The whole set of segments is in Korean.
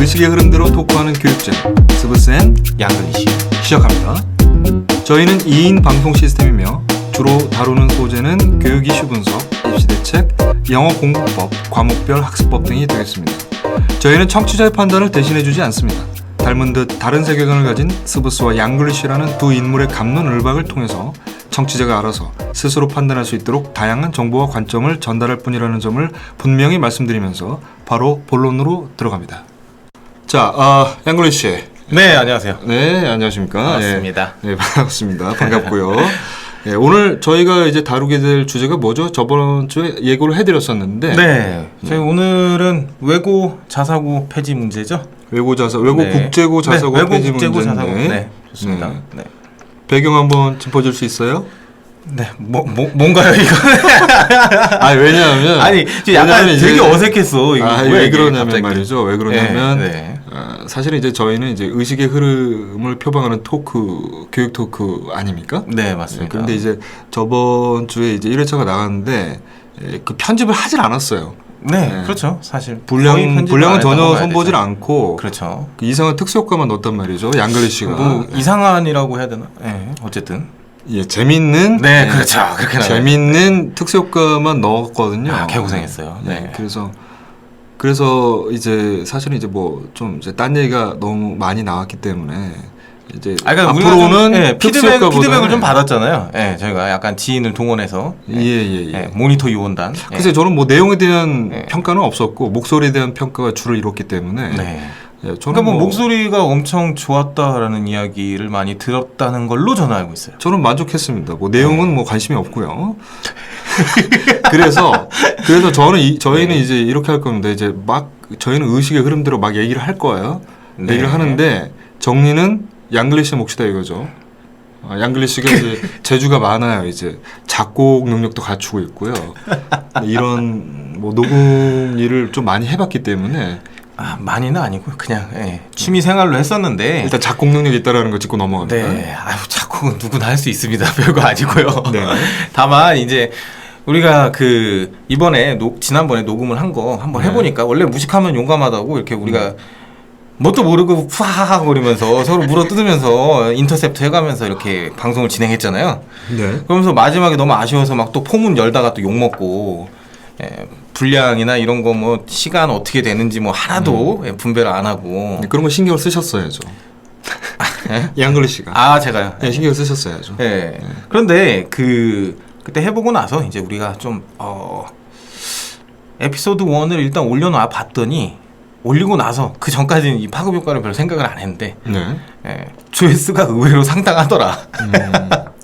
의식의 흐름대로 토크하는 교육제 스브스앤 양글리시 시작합니다. 저희는 2인 방송 시스템이며 주로 다루는 소재는 교육 이슈 분석, 입시 대책, 영어 공부법, 과목별 학습법 등이 되겠습니다. 저희는 청취자의 판단을 대신해주지 않습니다. 닮은 듯 다른 세계관을 가진 스브스와 양글리시라는 두 인물의 갑론을박을 통해서 청취자가 알아서 스스로 판단할 수 있도록 다양한 정보와 관점을 전달할 뿐이라는 점을 분명히 말씀드리면서 바로 본론으로 들어갑니다. 자, 양글리시. 네, 안녕하세요. 네, 안녕하십니까. 반갑습니다. 네, 반갑습니다. 반갑고요. 네, 오늘 저희가 이제 다루게 될 주제가 뭐죠? 저번 주에 예고를 해드렸었는데. 네, 저희 오늘은 외고 자사고 폐지 문제죠. 외고 국제고 자사고 네, 폐지 국제고 문제인데. 자사고. 네, 좋습니다. 네. 배경 한번 짚어줄 수 있어요? 네, 뭔가요 이거? 왜냐하면 아니, 약간 되게 어색했어. 이거 왜 그러냐면 갑자기? 말이죠. 왜 그러냐면 네. 사실은 이제 저희는 이제 의식의 흐름을 표방하는 토크, 교육 토크 아닙니까? 네, 맞습니다. 그런데 이제 저번 주에 이제 1회차가 나갔는데 그 편집을 하질 않았어요. 네, 그렇죠. 사실 분량은 전혀 선보질 않고, 그렇죠. 그 이상한 특수 효과만 넣었단 말이죠. 양글리시가. 뭐 이상한이라고 해야 되나? 네, 어쨌든. 예, 재밌는. 네, 그렇죠. 그렇게 재밌는 특수 효과만 넣었거든요. 개고생했어요. 네. 그래서 이제 사실은 이제 뭐 좀 이제 딴 얘기가 너무 많이 나왔기 때문에 이제 그러니까 앞으로는 피드백을 좀 받았잖아요. 네, 저희가 약간 지인을 동원해서 모니터 요원단. 글쎄 저는 뭐 내용에 대한 평가는 없었고 목소리에 대한 평가가 주를 이뤘기 때문에. 그러니까 뭐 목소리가 엄청 좋았다라는 이야기를 많이 들었다는 걸로 저는 알고 있어요. 저는 만족했습니다. 뭐 내용은 뭐 관심이 없고요. 그래서 저희는 이제 이렇게 할 겁니다. 이제 막 저희는 의식의 흐름대로 막 얘기를 할 거예요. 얘기를 하는데 정리는 양글리시 몫이다 이거죠. 양글리시가 이제 재주가 많아요. 이제 작곡 능력도 갖추고 있고요. 이런 뭐 녹음 일을 좀 많이 해봤기 때문에. 많이는 아니고 그냥 취미 생활로 했었는데 일단 작곡 능력이 있다라는 거 짚고 넘어갑니다. 네, 작곡은 누구나 할 수 있습니다. 별거 아니고요. 네. 다만 이제 우리가 이번에 지난번에 녹음을 한 거 한번 해보니까 원래 무식하면 용감하다고 이렇게 우리가 뭣도 모르고 푸하하 거리면서 서로 물어 뜯으면서 인터셉트 해가면서 이렇게 방송을 진행했잖아요. 네. 그러면서 마지막에 너무 아쉬워서 막 또 포문 열다가 또 욕먹고 분량이나 이런 거 뭐 시간 어떻게 되는지 뭐 하나도 분배를 안 하고 그런 거 신경을 쓰셨어야죠. 양글리시가. 제가요? 네, 신경을 쓰셨어야죠. 네. 그런데 그때 해보고 나서 이제 우리가 좀 에피소드 1을 일단 올려놔 봤더니 올리고 나서 그 전까지는 이 파급 효과를 별로 생각을 안 했는데 조회수가 의외로 상당하더라.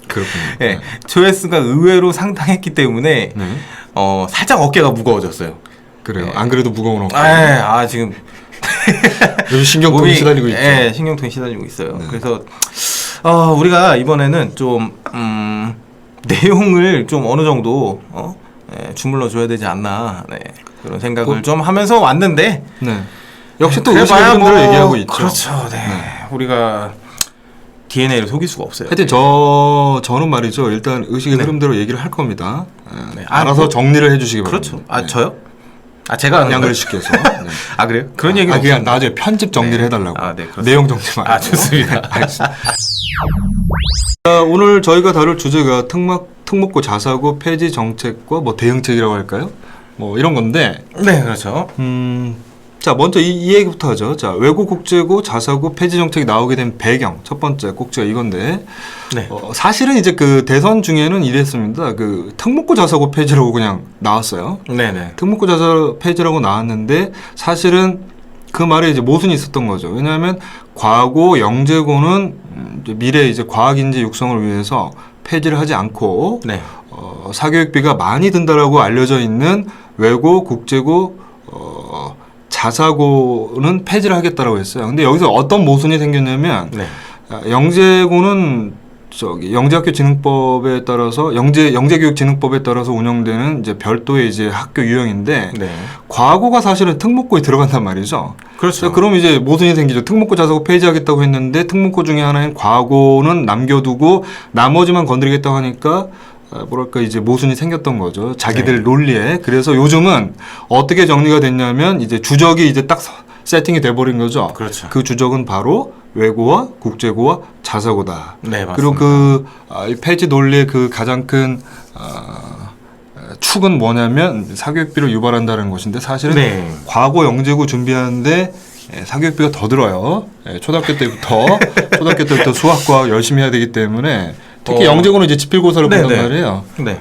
그렇군요. 조회수가 의외로 상당했기 때문에 살짝 어깨가 무거워졌어요. 그래요. 안 그래도 무거운 어깨. 지금 요즘 신경통이 시달리고 있죠. 신경통이 시달리고 있어요. 그래서 우리가 이번에는 좀 내용을 좀 어느 정도 주물러 줘야 되지 않나 그런 생각을 좀 하면서 왔는데 역시 또 의식의 흐름대로 얘기하고 있죠. 그렇죠. 우리가 DNA를 속일 수가 없어요. 하여튼 저는 말이죠. 일단 의식의 흐름대로 얘기를 할 겁니다. 알아서 정리를 해주시기 바랍니다. 그렇죠. 저요? 제가 양글리시께서. 그래요? 그런 얘기 그냥 나중에 편집 정리를 해달라고. 내용 정리만. 좋습니다. 알겠습니다. 오늘 저희가 다룰 주제가 특목고 자사고 폐지 정책과 뭐 대응책이라고 할까요? 뭐 이런 건데. 네, 그렇죠. 자, 먼저 이 얘기부터 하죠. 자, 외고 국제고 자사고 폐지 정책이 나오게 된 배경 첫 번째 꼭지가 이건데. 사실은 이제 그 대선 중에는 이랬습니다. 특목고 자사고 폐지라고 그냥 나왔어요. 네네. 특목고 자사 폐지라고 나왔는데 사실은 그 말에 이제 모순이 있었던 거죠. 왜냐하면 과고 영재고는 미래 이제 과학인재 육성을 위해서 폐지를 하지 않고 사교육비가 많이 든다라고 알려져 있는 외고 국제고 자사고는 폐지를 하겠다라고 했어요. 근데 여기서 어떤 모순이 생겼냐면 영재고는 영재학교진흥법에 따라서 영재교육진흥법에 따라서 운영되는 이제 별도의 이제 학교 유형인데 과고가 사실은 특목고에 들어간단 말이죠. 그렇죠. 그럼 이제 모순이 생기죠. 특목고 자사고 폐지하겠다고 했는데 특목고 중에 하나인 과고는 남겨두고 나머지만 건드리겠다고 하니까 이제 모순이 생겼던 거죠. 자기들 논리에. 그래서 요즘은 어떻게 정리가 됐냐면 이제 주적이 이제 딱 세팅이 돼버린 거죠. 그렇죠. 그 주적은 바로 외고와 국제고와 자사고다. 네, 맞습니다. 그리고 이 폐지 논리의 그 가장 큰 축은 뭐냐면 사교육비를 유발한다는 것인데 사실은 네. 과거 영재고 준비하는데 사교육비가 더 들어요. 초등학교 때부터 수학과 열심히 해야 되기 때문에 특히 영재고는 이제 지필고사를 네, 본단 네. 말이에요. 네.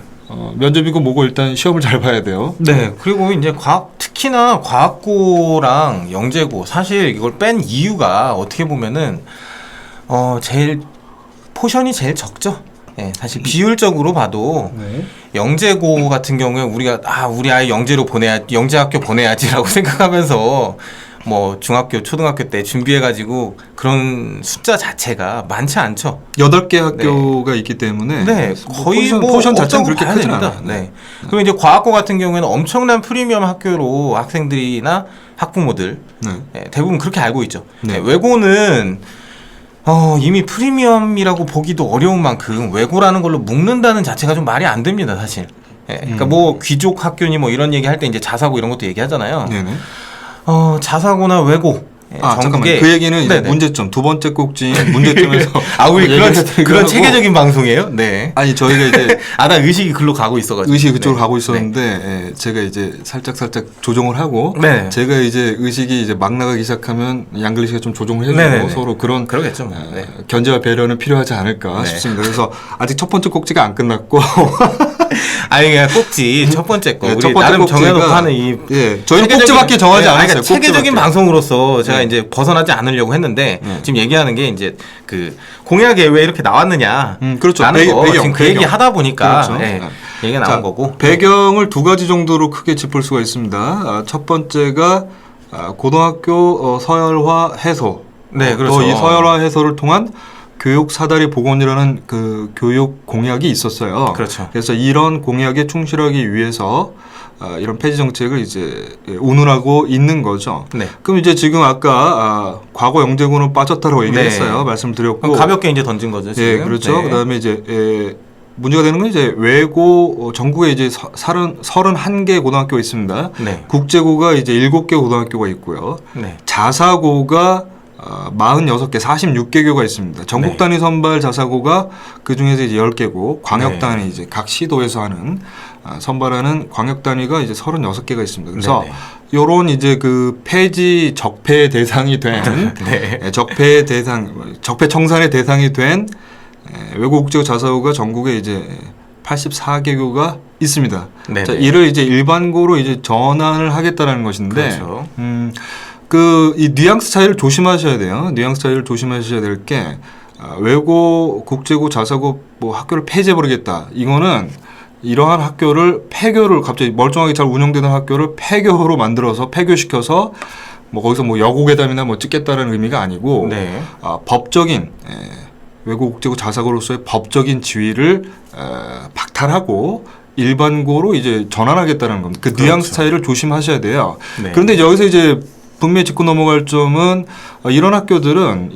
면접이고 뭐고 일단 시험을 잘 봐야 돼요. 네. 그리고 이제 특히나 과학고랑 영재고 사실 이걸 뺀 이유가 어떻게 보면은 제일 포션이 제일 적죠. 네, 사실 비율적으로 봐도 네. 영재고 같은 경우에 우리가 우리 아이 영재학교 보내야지라고 생각하면서 뭐 중학교, 초등학교 때 준비해가지고 그런 숫자 자체가 많지 않죠. 8개 학교가 있기 때문에 네, 거의 포션 자체는 없다고 그렇게 봐야 크진 됩니다. 않아요. 네. 그리고 이제 과학고 같은 경우에는 엄청난 프리미엄 학교로 학생들이나 학부모들 네. 대부분 그렇게 알고 있죠. 네. 외고는 이미 프리미엄이라고 보기도 어려운 만큼 외고라는 걸로 묶는다는 자체가 좀 말이 안 됩니다, 사실. 그러니까 뭐 귀족 학교니 뭐 이런 얘기 할 때 이제 자사고 이런 것도 얘기하잖아요. 네네. 자사고나 외고. 잠깐만. 그 얘기는 이제 네네. 문제점 두 번째 꼭지인 문제점에서 우리 그런 하고. 체계적인 방송이에요? 네. 아니 저희가 이제 나 의식이 글로 가고 있어가지고. 의식이 그쪽으로 네. 가고 있었는데 제가 이제 살짝 조정을 하고 네. 제가 이제 의식이 이제 막 나가기 시작하면 양글리 씨가 좀 조정을 해주고 네네네. 서로 그런 그러겠죠. 뭐. 네. 견제와 배려는 필요하지 않을까 네. 싶습니다. 그래서 아직 첫 번째 꼭지가 안 끝났고 그냥 꼭지 첫 번째 거. 네, 우리 첫 번째 나름 꼭지가- 정해놓고 하는 이 저희는 꼭지밖에 정하지 않았어요. 그러니까 체계적인 꼭지밖에. 방송으로서 제가 네. 이제 벗어나지 않으려고 했는데 네. 지금 얘기하는 게 이제 그 공약에 왜 이렇게 나왔느냐. 그렇죠. 라는 거 배경, 지금 그 얘기 배경. 하다 보니까 그렇죠. 네, 네. 얘기가 나온 거고. 배경을 두 가지 정도로 크게 짚을 수가 있습니다. 첫 번째가 고등학교 서열화 해소. 네, 그렇죠. 이 서열화 해소를 통한 교육 사다리 복원이라는 그 교육 공약이 있었어요. 그렇죠. 그래서 이런 공약에 충실하기 위해서 이런 폐지 정책을 이제 운운하고 있는 거죠. 네. 그럼 이제 지금 아까 과거 영재고는 빠졌다고 얘기했어요. 네. 말씀드렸고 가볍게 이제 던진 거죠. 지금. 예, 그렇죠. 네. 그다음에 이제 문제가 되는 건 이제 외고 전국에 이제 31개 고등학교가 있습니다. 네. 국제고가 이제 7개 고등학교가 있고요. 네. 자사고가 46개, 46개 교가 있습니다. 전국 네. 단위 선발 자사고가 그 중에서 이제 10개고 광역 네. 단위 이제 각 시도에서 하는 선발하는 광역 단위가 이제 36개가 있습니다. 그래서 네, 요런 이제 그 폐지 적폐 대상이 된 네. 적폐 청산의 대상이 된 외고 국제고 자사고가 전국에 이제 84개 교가 있습니다. 네네. 자, 이를 이제 일반고로 이제 전환을 하겠다라는 것인데 그렇죠. 이 뉘앙스 차이를 조심하셔야 돼요. 뉘앙스 차이를 조심하셔야 될 게 외고, 국제고, 자사고 뭐 학교를 폐지해버리겠다. 이거는 이러한 학교를 폐교를 갑자기 멀쩡하게 잘 운영되는 학교를 폐교로 만들어서 폐교시켜서 뭐 거기서 뭐 여고괴담이나 뭐 찍겠다는 의미가 아니고 네. 법적인 외고, 국제고, 자사고로서의 법적인 지위를 박탈하고 일반고로 이제 전환하겠다는 겁니다. 그 뉘앙스 그렇죠. 차이를 조심하셔야 돼요. 네. 그런데 여기서 이제 분명히 짚고 넘어갈 점은 이런 학교들은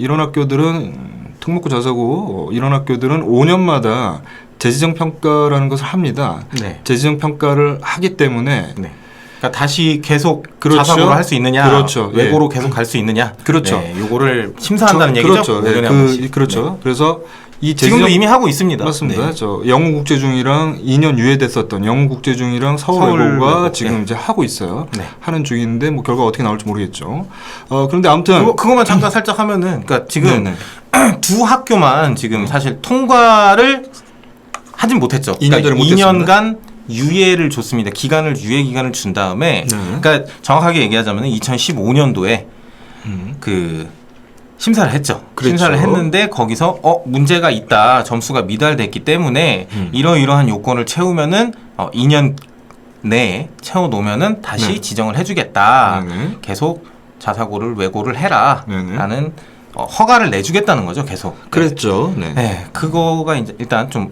특목고 자사고 이런 학교들은 5년마다 재지정 평가라는 것을 합니다. 네. 재지정 평가를 하기 때문에 네. 그러니까 다시 계속 그렇죠. 자사고로 할 수 있느냐, 그렇죠. 외고로 계속 갈 수 있느냐, 그렇죠. 네, 요거를 심사한다는 얘기죠. 그렇죠. 5년에 한 번씩. 그렇죠. 네. 그래서 이 지금도 이미 하고 있습니다. 맞습니다. 네. 저 영어국제중이랑 2년 유예됐었던 영어국제중이랑 서울외고가 서울외고. 지금 네. 이제 하고 있어요. 네. 하는 중인데 뭐 결과 어떻게 나올지 모르겠죠. 그런데 아무튼 그거만 잠깐 살짝 하면은, 그러니까 지금 네네. 두 학교만 지금 사실 통과를 하진 못했죠. 2년 전에 못했습니다. 2년간 유예를 줬습니다. 유예 기간을 준 다음에, 네. 그러니까 정확하게 얘기하자면 2015년도에 그 심사를 했죠. 그랬죠. 심사를 했는데 거기서 문제가 있다, 점수가 미달됐기 때문에 이러이러한 요건을 채우면은 2년 내에 채워 놓으면은 다시 네. 지정을 해주겠다. 네네. 계속 자사고를 외고를 네네. 해라라는 허가를 내주겠다는 거죠. 계속. 그랬죠. 네. 네, 그거가 이제 일단 좀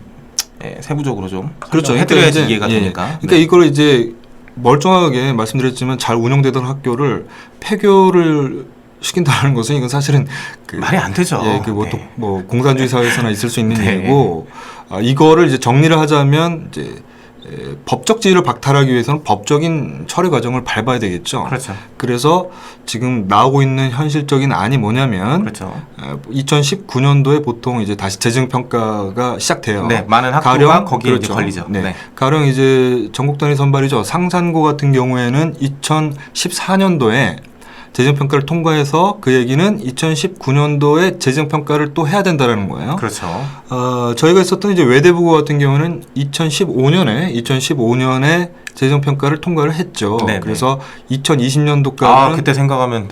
세부적으로 좀 그렇죠. 해드려야지 그러니까 이해가 이제, 되니까. 그러니까 이거를 이제 멀쩡하게 말씀드렸지만 잘 운영되던 학교를 폐교를 시킨다는 것은 이건 사실은 말이 안 되죠. 뭐 공산주의 사회에서나 있을 수 있는 네. 일이고 이거를 이제 정리를 하자면 이제 법적 지위를 박탈하기 위해서는 법적인 처리 과정을 밟아야 되겠죠. 그렇죠. 그래서 지금 나오고 있는 현실적인 안이 뭐냐면 그렇죠. 2019년도에 보통 이제 다시 재정 평가가 시작돼요. 네, 많은 학교가 가령, 거기에 그렇죠. 이제 걸리죠. 네. 네. 가령 이제 전국 단위 선발이죠. 상산고 같은 경우에는 2014년도에 재정 평가를 통과해서 그 얘기는 2019년도에 재정 평가를 또 해야 된다라는 거예요. 그렇죠. 저희가 있었던 이제 외대부고 같은 경우는 2015년에 재정 평가를 통과를 했죠. 네네. 그래서 2020년도까지는 아, 그때 생각하면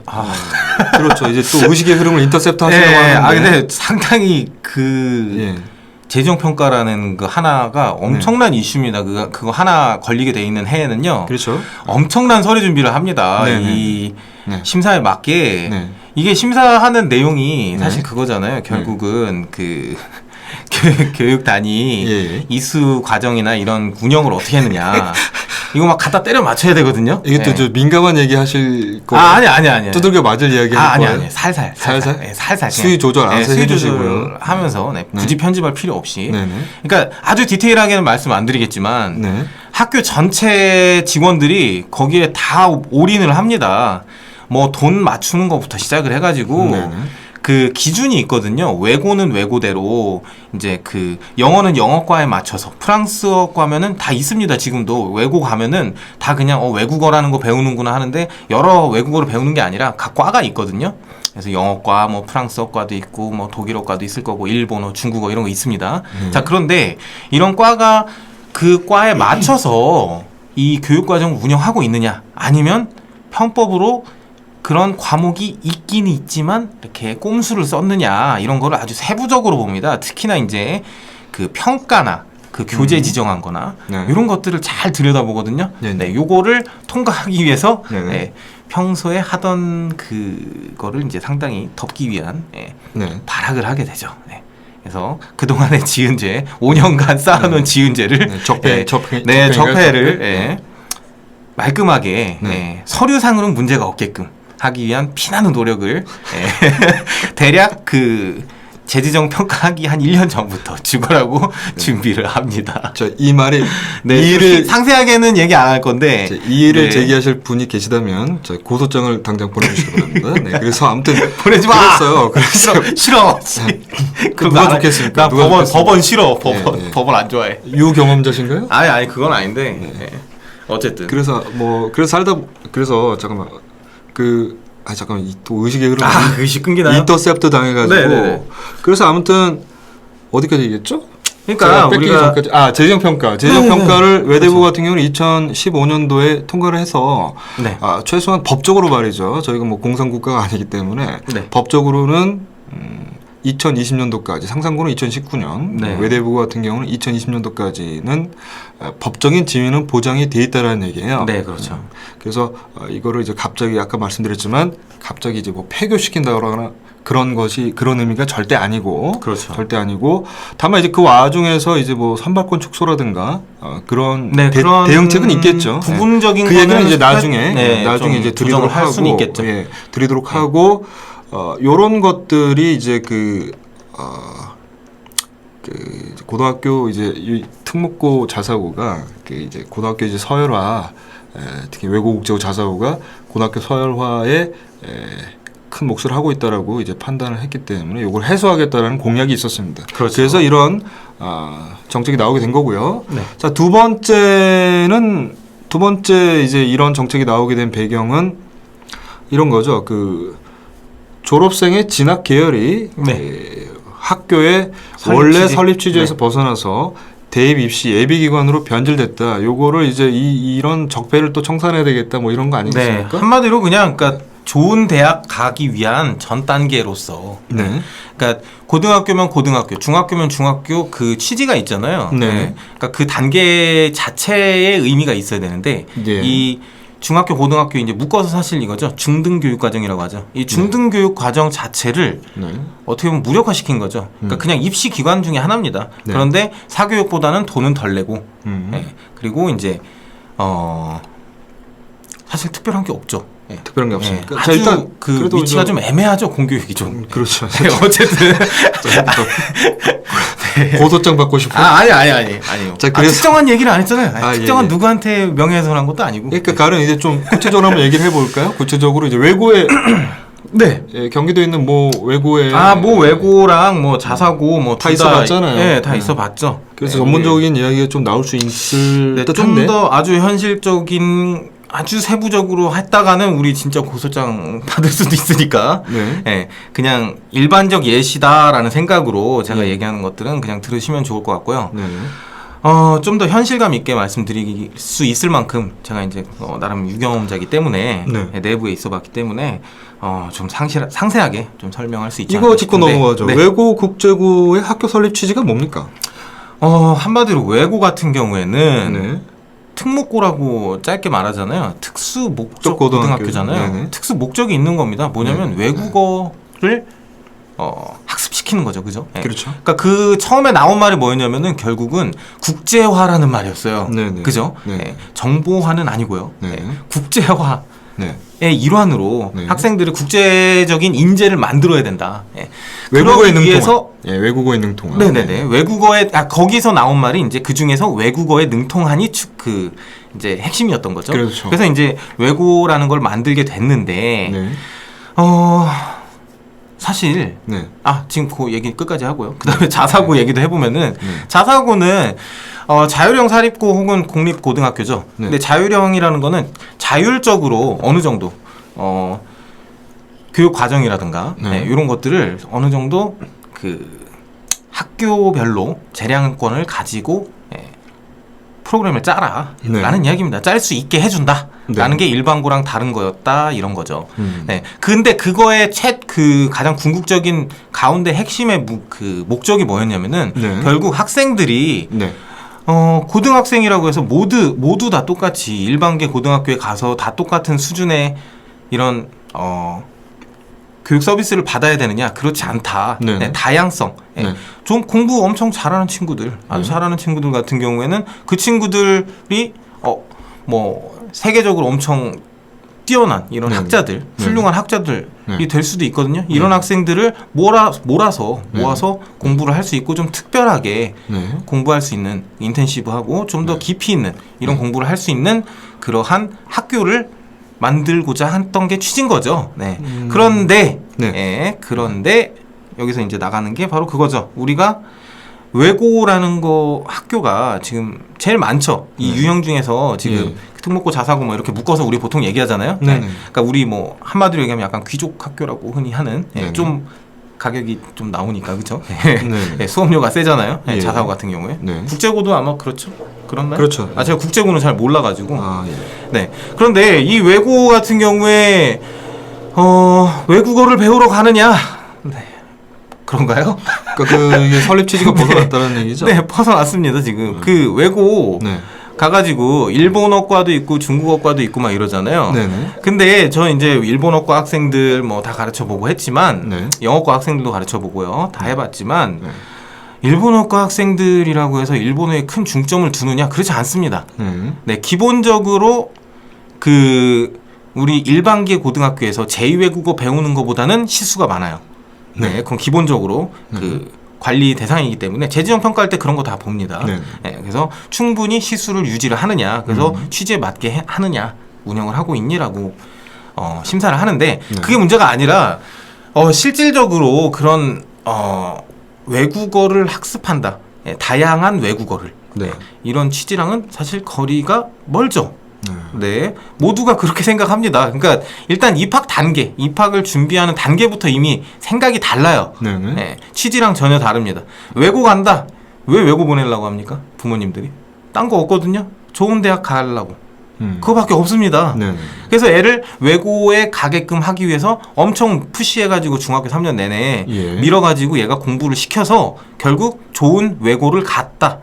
그렇죠. 이제 또 의식의 흐름을 인터셉트 하시려고 네, 하는데 근데 상당히 그 예. 재정 평가라는 그 하나가 엄청난 이슈입니다. 그거 하나 걸리게 돼 있는 해에는요. 그렇죠. 엄청난 서류 준비를 합니다. 네네. 이 네. 심사에 맞게 네. 이게 심사하는 내용이 네. 사실 그거잖아요. 결국은 그 교육 단위 예. 이수 과정이나 이런 운영을 어떻게 했느냐. 이거 막 갖다 때려 맞춰야 되거든요. 이게 또 네. 저 민감한 얘기 하실 거 아니. 두들겨 맞을 이야기 할 아니. 거예요. 살살. 살살? 살살. 수위 조절 알아서 수위 해주시고요. 조절하면서 굳이 편집할 필요 없이. 네네. 그러니까 아주 디테일하게는 말씀 안 드리겠지만 네. 학교 전체 직원들이 거기에 다 올인을 합니다. 뭐 돈 맞추는 것부터 시작을 해가지고 네네. 그 기준이 있거든요. 외고는 외고대로 이제 그 영어는 영어과에 맞춰서 프랑스어과면은 다 있습니다. 지금도 외고 가면은 다 그냥 외국어라는 거 배우는구나 하는데 여러 외국어를 배우는 게 아니라 각 과가 있거든요. 그래서 영어과, 뭐 프랑스어과도 있고, 뭐 독일어과도 있을 거고, 일본어, 중국어 이런 거 있습니다. 자, 그런데 이런 과가 그 과에 맞춰서 이 교육과정을 운영하고 있느냐, 아니면 편법으로 그런 과목이 있긴 있지만 이렇게 꼼수를 썼느냐 이런 거를 아주 세부적으로 봅니다. 특히나 이제 그 평가나 그 교재 지정한 거나 네. 이런 것들을 잘 들여다보거든요. 네네. 네, 요거를 통과하기 위해서 네네. 네, 평소에 하던 그거를 이제 상당히 덮기 위한 네. 발악을 하게 되죠. 네. 그래서 그동안의 지은 죄, 5년간 쌓아놓은 지은 죄를 네, 적폐, 적폐, 네, 적폐인가요? 적폐를 적폐? 예, 말끔하게 네. 예, 서류상으로는 문제가 없게끔 하기 위한 피나는 노력을 대략 그 재지정 평가하기 한 1년 전부터 죽어라고 준비를 합니다. 이 말이 네, 이의를 상세하게는 얘기 안 할 건데 이의를 네. 제기하실 분이 계시다면 고소장을 당장 보내주시기 바랍니다. 네, 그래서 아무튼 보내지 마. 그래서 싫어. 누가 좋겠습니까? 나 누가 법원 좋겠습니까? 법원 싫어. 법원 네, 네. 법원 안 좋아해. 유경험자신가요? 아니 그건 아닌데 어쨌든 그래서 그래서 잠깐만 잠깐만 또 의식의 흐름 의식 끊기나요? 인터셉트 당해가지고 네네네. 그래서 아무튼 어디까지 얘기했죠? 그러니까 뺏기기 우리가 전까지 재정 평가를 그렇죠. 외대부 같은 경우는 2015년도에 통과를 해서 네. 최소한 법적으로 말이죠. 저희가 뭐 공산국가가 아니기 때문에 네. 법적으로는 2020년도까지 상산고는 2019년 네. 외대부 같은 경우는 2020년도까지는 법적인 지위는 보장이 돼 있다라는 얘기예요. 네, 그렇죠. 그래서 이거를 이제 갑자기 아까 말씀드렸지만 갑자기 이제 뭐 폐교시킨다거나 그런 의미가 절대 아니고 그렇죠. 절대 아니고 다만 이제 그 와중에서 이제 뭐 선발권 축소라든가 그런 그런 대응책은 있겠죠. 부분적인 그 얘기는 거는 이제 나중에 좀 이제 조정을 드리도록 할 수는 하고 있겠죠. 드리도록 하고 요런 것들이 이제 그 고등학교 이제 이 특목고 자사고가 이제 고등학교 이제 서열화 특히 외고국제고 자사고가 고등학교 서열화에 큰 몫을 하고 있다라고 이제 판단을 했기 때문에 이걸 해소하겠다라는 공약이 있었습니다. 그렇죠. 그래서 이런 정책이 나오게 된 거고요. 네. 자, 두 번째 이제 이런 정책이 나오게 된 배경은 이런 거죠. 그 졸업생의 진학 계열이 학교의 원래 설립 취지에서 벗어나서 대입 입시 예비 기관으로 변질됐다. 요거를 이제 이런 적폐를 또 청산해야 되겠다. 뭐 이런 거 아니겠습니까? 한마디로 그냥 그러니까 좋은 대학 가기 위한 전 단계로서 네. 그러니까 고등학교면 고등학교, 중학교면 중학교 그 취지가 있잖아요. 네. 그러니까 그 단계 자체의 의미가 있어야 되는데 예. 이 중학교, 고등학교 이제 묶어서 사실 이거죠. 중등교육과정이라고 하죠. 이 중등교육과정 자체를 어떻게 보면 무력화시킨 거죠. 그러니까 그냥 입시 기관 중에 하나입니다. 네. 그런데 사교육보다는 돈은 덜 내고, 그리고 이제 사실 특별한 게 없죠. 특별한 게 없으니까. 아주 자, 일단 그 위치가 좀 애매하죠. 공교육이 좀. 그렇죠. 어쨌든 고소장 받고 싶어요. 아니요. 자, 아, 그래서- 특정한 얘기를 안 했잖아요. 아니, 아, 특정한 예. 누구한테 명예훼손한 것도 아니고. 그러니까 가령 이제 좀 구체적으로 한번 얘기를 해볼까요? 구체적으로 이제 외고에 네. 예, 경기도에 있는 뭐 외고에 뭐 외고랑 뭐 자사고 뭐 다 둘 있어봤잖아요. 예, 다 네. 있어봤죠. 그래서 네, 전문적인 이야기가 좀 나올 수 있을 네, 듯한데. 좀 더 아주 현실적인 아주 세부적으로 했다가는 우리 진짜 고소장 받을 수도 있으니까 네. 예, 그냥 일반적 예시다라는 생각으로 제가 예. 얘기하는 것들은 그냥 들으시면 좋을 것 같고요. 네. 좀 더 현실감 있게 말씀드릴 수 있을 만큼 제가 이제 나름 유경험자이기 때문에 네. 내부에 있어봤기 때문에 좀 상세하게 좀 설명할 수 있지 이거 않을까 짚고 싶은데 넘어가죠. 네. 외고 국제고의 학교 설립 취지가 뭡니까? 한마디로 외고 같은 경우에는 네. 특목고라고 짧게 말하잖아요. 특수 목적 고등학교. 고등학교잖아요. 네네. 특수 목적이 있는 겁니다. 뭐냐면 네. 외국어를 학습시키는 거죠, 그죠? 예. 그렇죠. 그러니까 그 처음에 나온 말이 뭐였냐면은 결국은 국제화라는 말이었어요. 네네. 그죠? 네. 예. 정보화는 아니고요. 네. 예. 국제화의 네. 일환으로 네. 학생들이 국제적인 인재를 만들어야 된다. 예. 외국어에 그러기 위해서 능통한. 예, 외국어에 능통한. 네네네. 외국어에 거기서 나온 말이 이제 그 중에서 외국어에 능통한이 이제 핵심이었던 거죠. 그렇죠. 그래서 이제 외고라는 걸 만들게 됐는데 네. 사실 네. 지금 그 얘기 끝까지 하고요. 그다음에 자사고 얘기도 해보면은 네. 자사고는 자율형 사립고 혹은 공립 고등학교죠. 네. 근데 자율형이라는 거는 자율적으로 어느 정도 교육 과정이라든가 네. 이런 것들을 어느 정도 그 학교별로 재량권을 가지고 프로그램을 짜라라는 네. 이야기입니다. 짤 수 있게 해준다라는 게 일반고랑 다른 거였다 이런 거죠. 네. 근데 그거의 그 가장 궁극적인 가운데 핵심의 그 목적이 뭐였냐면은 네. 결국 학생들이 네. 고등학생이라고 해서 모두 다 똑같이 일반계 고등학교에 가서 다 똑같은 수준의 이런 교육 서비스를 받아야 되느냐? 그렇지 않다. 네. 네, 다양성. 예. 네. 좀 공부 엄청 잘하는 친구들, 아주 잘하는 친구들 같은 경우에는 그 친구들이 뭐 세계적으로 엄청 뛰어난 이런 네. 학자들, 네. 훌륭한 학자들이 네. 될 수도 있거든요. 이런 학생들을 모아서 네. 공부를 할 수 있고 좀 특별하게 네. 공부할 수 있는 인텐시브하고 좀 더 네. 깊이 있는 이런 공부를 할 수 있는 그러한 학교를 만들고자 했던 게 취지인 거죠. 네. 그런데 네. 그런데 여기서 이제 나가는 게 바로 그거죠. 우리가 외고라는 학교가 지금 제일 많죠. 이 유형 중에서 지금 예. 특목고, 자사고 뭐 이렇게 묶어서 우리 보통 얘기하잖아요. 네네. 그러니까 우리 뭐 한마디로 얘기하면 약간 귀족 학교라고 흔히 하는 네네. 좀 가격이 좀 나오니까 그렇죠. 네. 수업료가 세잖아요. 예. 자사고 같은 경우에 네. 국제고도 아마 그렇죠. 그렇나요? 그렇죠. 제가 국제고는 잘 몰라가지고. 예. 네. 그런데 이 외고 같은 경우에 외국어를 배우러 가느냐? 네. 그런가요? 그러니까 이게 설립 취지가 벗어났다는 얘기죠. 네, 벗어났습니다 지금. 그 외고 네. 가가지고 일본어과도 있고 중국어과도 있고 막 이러잖아요. 네네. 근데 저 이제 일본어과 학생들 뭐 다 가르쳐 보고 했지만 네. 영어과 학생들도 가르쳐 보고요. 다 해봤지만 네. 일본어과 학생들이라고 해서 일본어에 큰 중점을 두느냐? 그렇지 않습니다. 네. 네, 기본적으로 우리 일반계 고등학교에서 제2외국어 배우는 것보다는 시수가 많아요. 네, 그건 기본적으로 관리 대상이기 때문에 재지정 평가할 때 그런 거 다 봅니다. 네. 네, 그래서 충분히 시수를 유지를 하느냐, 그래서 취지에 맞게 하느냐, 운영을 하고 있니라고 심사를 하는데 그게 문제가 아니라 실질적으로 그런 외국어를 학습한다, 다양한 외국어를 네. 이런 취지랑은 사실 거리가 멀죠. 네. 네, 모두가 그렇게 생각합니다. 그러니까 일단 입학을 준비하는 단계부터 이미 생각이 달라요. 네네. 네, 취지랑 전혀 다릅니다. 외고 간다. 왜 외고 보내려고 합니까? 부모님들이. 딴 거 없거든요. 좋은 대학 가려고. 그거밖에 없습니다. 네네. 그래서 애를 외고에 가게끔 하기 위해서 엄청 푸시해가지고 중학교 3년 내내 예. 밀어가지고 얘가 공부를 시켜서 결국 좋은 외고를 갔다.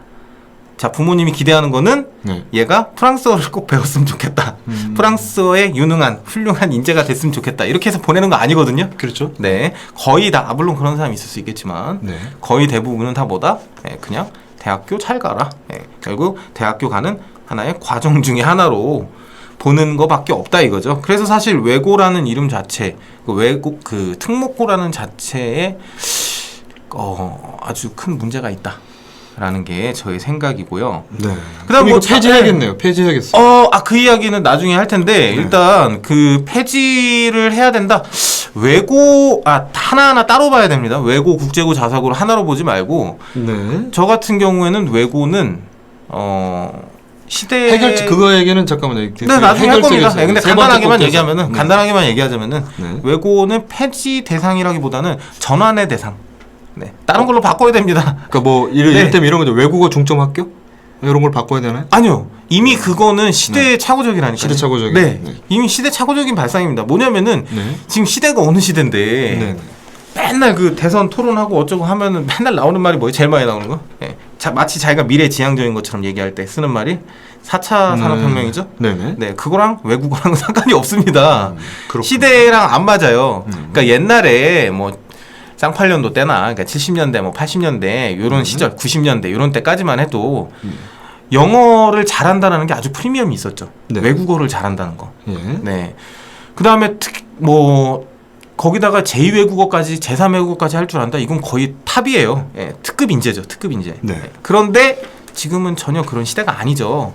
자, 부모님이 기대하는 거는 네. 얘가 프랑스어를 꼭 배웠으면 좋겠다. 프랑스어에 유능한 훌륭한 인재가 됐으면 좋겠다. 이렇게 해서 보내는 거 아니거든요. 그렇죠. 네, 거의 다 물론 그런 사람이 있을 수 있겠지만 네. 거의 대부분은 다 뭐다? 그냥 대학교 잘 가라. 결국 대학교 가는 하나의 과정 중에 하나로 보는 거밖에 없다 이거죠. 그래서 사실 외고라는 이름 자체, 특목고라는 자체에 아주 큰 문제가 있다라는 게 저의 생각이고요. 네. 그다음 뭐 폐지해야겠네요. 폐지해야겠어. 그 이야기는 나중에 할 텐데 일단 그 폐지를 해야 된다. 외고 하나하나 따로 봐야 됩니다. 외고, 국제고, 자사고를 하나로 보지 말고 네. 저 같은 경우에는 외고는 시대 그거 얘기는 잠깐만요. 네, 나중에 할 겁니다. 네, 근데 간단하게만 얘기하면은 네. 간단하게만 얘기하자면은 네. 외고는 폐지 대상이라기보다는 전환의 대상. 네. 다른 걸로 바꿔야 됩니다. 그러니까 뭐 이를테면 이런 거죠. 외국어 중점 학교 이런 걸 바꿔야 되나요? 아니요. 이미 그거는 시대착오적이라니까요. 시대착오적인. 네. 네. 이미 시대착오적인 발상입니다. 뭐냐면은 네. 지금 시대가 어느 시대인데 네. 맨날 그 대선 토론하고 어쩌고 하면은 맨날 나오는 말이 뭐예요? 제일 많이 나오는 거? 예. 마치 자기가 미래지향적인 것처럼 얘기할 때 쓰는 말이 4차 산업혁명이죠? 네네. 네, 그거랑 외국어랑 상관이 없습니다. 그렇군요. 시대랑 안 맞아요. 그러니까 옛날에 뭐 쌍팔년도 때나 그러니까 70년대 뭐 80년대 요런 시절 90년대 요런 때까지만 해도 영어를 잘한다는 게 아주 프리미엄이 있었죠. 네. 외국어를 잘한다는 거. 예. 네. 그다음에 거기다가 제2외국어까지 제3외국어까지 할 줄 안다. 이건 거의 탑이에요. 예, 특급 인재죠. 특급 인재. 네. 그런데 지금은 전혀 그런 시대가 아니죠.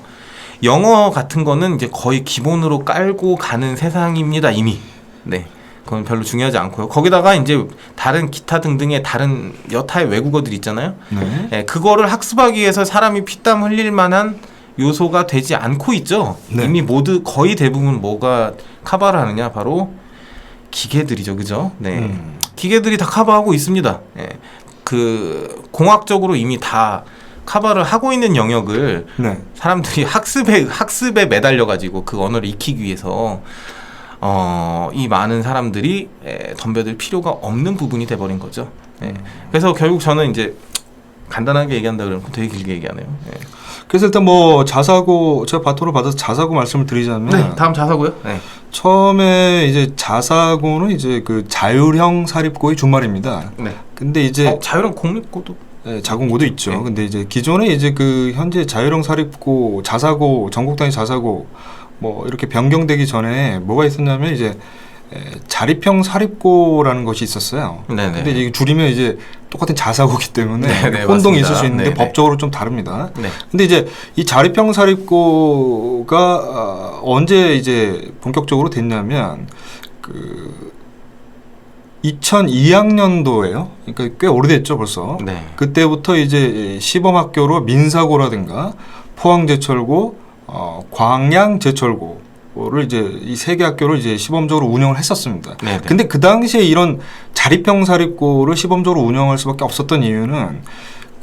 영어 같은 거는 이제 거의 기본으로 깔고 가는 세상입니다. 이미. 네. 그건 별로 중요하지 않고요. 거기다가 이제 다른 기타 등등의 다른 여타의 외국어들 있잖아요. 네. 예, 그거를 학습하기 위해서 사람이 피땀 흘릴 만한 요소가 되지 않고 있죠. 네. 이미 거의 대부분 뭐가 커버를 하느냐 바로 기계들이죠, 그죠? 네, 기계들이 다 커버하고 있습니다. 예, 그 공학적으로 이미 다 커버를 하고 있는 영역을 네. 사람들이 학습에 매달려 가지고 그 언어를 익히기 위해서 이 많은 사람들이 덤벼들 필요가 없는 부분이 돼버린 거죠. 예. 그래서 결국 저는 이제 간단하게 얘기한다 그러면 되게 길게 얘기하네요. 예. 그래서 일단 뭐 자사고 제가 바토를 받아서 자사고 말씀을 드리자면 네, 다음 자사고요. 네. 처음에 이제 자사고는 이제 그 자율형 사립고의 준말입니다. 네. 근데 이제 자율형 공립고도 네, 자공고도 있죠. 네. 근데 이제 기존에 이제 그 현재 자율형 사립고, 자사고, 전국 단위 자사고 뭐 이렇게 변경되기 전에 뭐가 있었냐면 이제 자립형 사립고라는 것이 있었어요. 네네. 근데 이게 줄이면 이제 똑같은 자사고기 때문에 네네, 혼동이 맞습니다. 있을 수 있는데 네네. 법적으로 좀 다릅니다. 네. 근데 이제 이 자립형 사립고가 언제 이제 본격적으로 됐냐면 그 2002학년도에요. 그러니까 꽤 오래됐죠, 벌써. 네. 그때부터 이제 시범학교로 민사고라든가 포항제철고, 광양제철고를 이제 이 세 개 학교를 이제 시범적으로 운영을 했었습니다. 네네. 근데 그 당시에 이런 자립형 사립고를 시범적으로 운영할 수밖에 없었던 이유는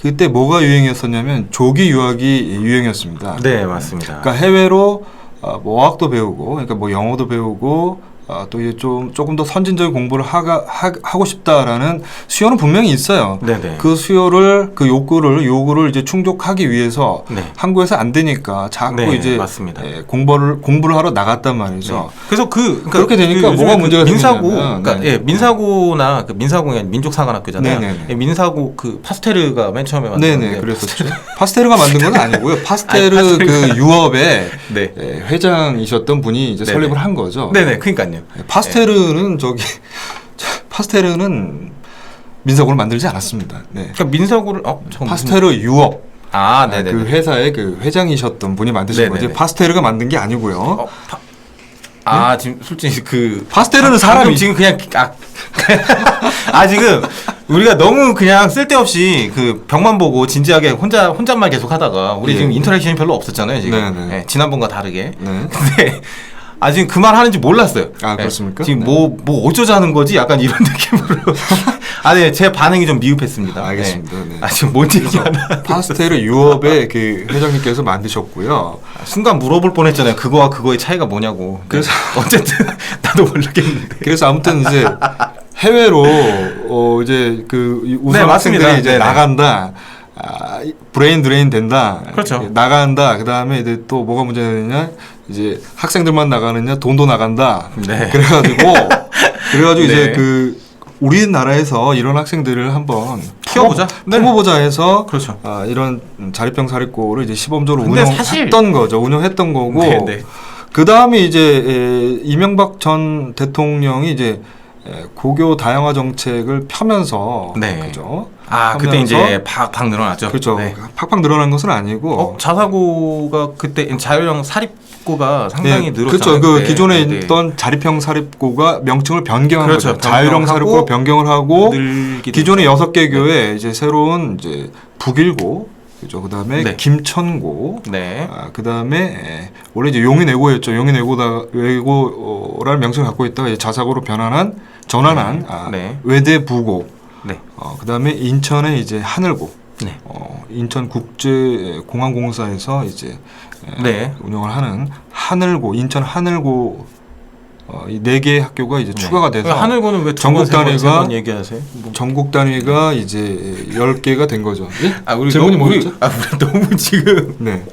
그때 뭐가 유행이었었냐면 조기 유학이 유행이었습니다. 네, 맞습니다. 그러니까 해외로 뭐 어학도 배우고, 그러니까 뭐 영어도 배우고, 또 이제 조금 더 선진적인 공부를 하고 싶다라는 수요는 분명히 있어요. 네네. 그 수요를, 그 요구를 이제 충족하기 위해서 네. 한국에서 안 되니까 자꾸 네, 이제 맞습니다. 공부를 하러 나갔단 말이죠. 네. 그래서 그러니까 그렇게 되니까 요즘에 뭐가 문제가 민사고, 생기냐면, 그러니까 네. 예, 민사고나 그 민사고가 민족사관학교잖아요. 네네네. 예, 민사고 그 파스테르가 맨 처음에 만든 네네, 그랬었죠. 파스테르가 만든 건 아니고요. 파스테르 아니, 그 유업의 네. 회장이셨던 분이 이제 네네. 설립을 한 거죠. 네네, 그러니까요. 파스테르는 파스테르는 민사고를 만들지 않았습니다. 네. 그러니까 민사고를 파스테르 유업 네네. 그 회사의 그 회장이셨던 분이 만드신 네네네. 거지. 파스테르가 만든 게 아니고요. 지금 솔직히 그 파스테르는 사람이 지금 그냥 지금 우리가 너무 그냥 쓸데없이 그 벽만 보고 진지하게 혼잣말 계속 하다가 우리 예. 지금 인터랙션이 별로 없었잖아요 지금. 네네. 예, 지난번과 다르게. 네. 근데 지금 그 말 하는지 몰랐어요. 아, 예, 그렇습니까? 지금 네. 뭐 어쩌자는 거지? 약간 이런 느낌으로. 네, 제 반응이 좀 미흡했습니다. 알겠습니다. 네. 네. 지금 뭔 얘기하나? 파스테르 유업의 그 회장님께서 만드셨고요. 순간 물어볼 뻔했잖아요. 그거와 그거의 차이가 뭐냐고. 그래서 어쨌든 나도 모르겠는데. 그래서 아무튼 이제 해외로 이제 그 우선 네, 맞습니다. 학생들이 이제 네네. 나간다. 브레인 드레인 된다. 그렇죠. 나간다. 그다음에 이제 또 뭐가 문제가 되느냐? 이제 학생들만 나가느냐? 돈도 나간다. 네. 그래가지고 네. 이제 그 우리나라에서 이런 학생들을 한번 키워보자. 네. 키워보자 해서 그렇죠. 이런 자립형 사립고를 이제 시범적으로 근데 운영했던 거고. 네, 네. 그 다음에 이제 이명박 전 대통령이 이제 고교 다양화 정책을 펴면서 네. 그죠? 아 그때 하면서 이제 팍팍 늘어났죠. 그렇죠. 네. 팍팍 늘어난 것은 아니고 자사고가 그때 자율형 사립고가 상당히 늘었잖아요. 그렇죠. 그 그때. 기존에 네. 있던 자립형 사립고가 명칭을 변경한 그렇죠. 거죠. 자율형 변경하고 사립고 변경을 하고 늘기도 기존의 했죠. 6개 교회 이제 새로운 이제 북일고 그죠. 그다음에 네. 김천고. 네. 그다음에 원래 이제 용인외고였죠. 용인외고라는 명칭을 갖고 있다가 이제 자사고로 전환한 네. 외대부고. 네. 그다음에 인천에 이제 하늘고. 네. 인천국제공항공사에서 이제 네. 운영을 하는 하늘고, 인천 하늘고 이 4개의 학교가 이제 추가가 돼서 하늘고는 왜 전국 단위가 얘기하세요? 전국 단위가 이제 10개가 된 거죠. 예? 아 우리 제목이 너무 뭐였죠? 우리 너무 지금 네.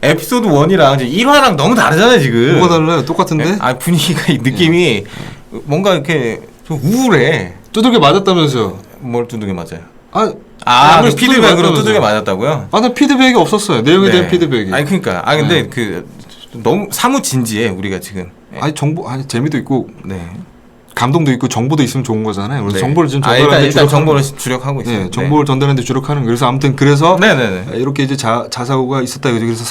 에피소드 1이랑 이제 1화랑 너무 다르잖아요 지금. 뭐가 달라요? 똑같은데? 분위기가 이 느낌이 뭔가 이렇게 좀 우울해. 두들겨 맞았다면서요? 뭘 두들겨 맞아요? 아무리 피드백으로 두들겨 맞았다고요? 나 피드백이 없었어요. 내용에 대한 피드백이. 아니 그러니까 근데 그 너무 사무 진지해 우리가 지금. 재미도 있고 네. 감동도 있고 정보도 있으면 좋은 거잖아요. 그래서 네. 정보를 지금 전달하는데 일단 정보를 주력하고 있어요. 네, 정보를 전달하는데 주력하는. 그래서 아무튼 그래서 네네네. 이렇게 이제 자사고가 있었다 이거죠. 그래서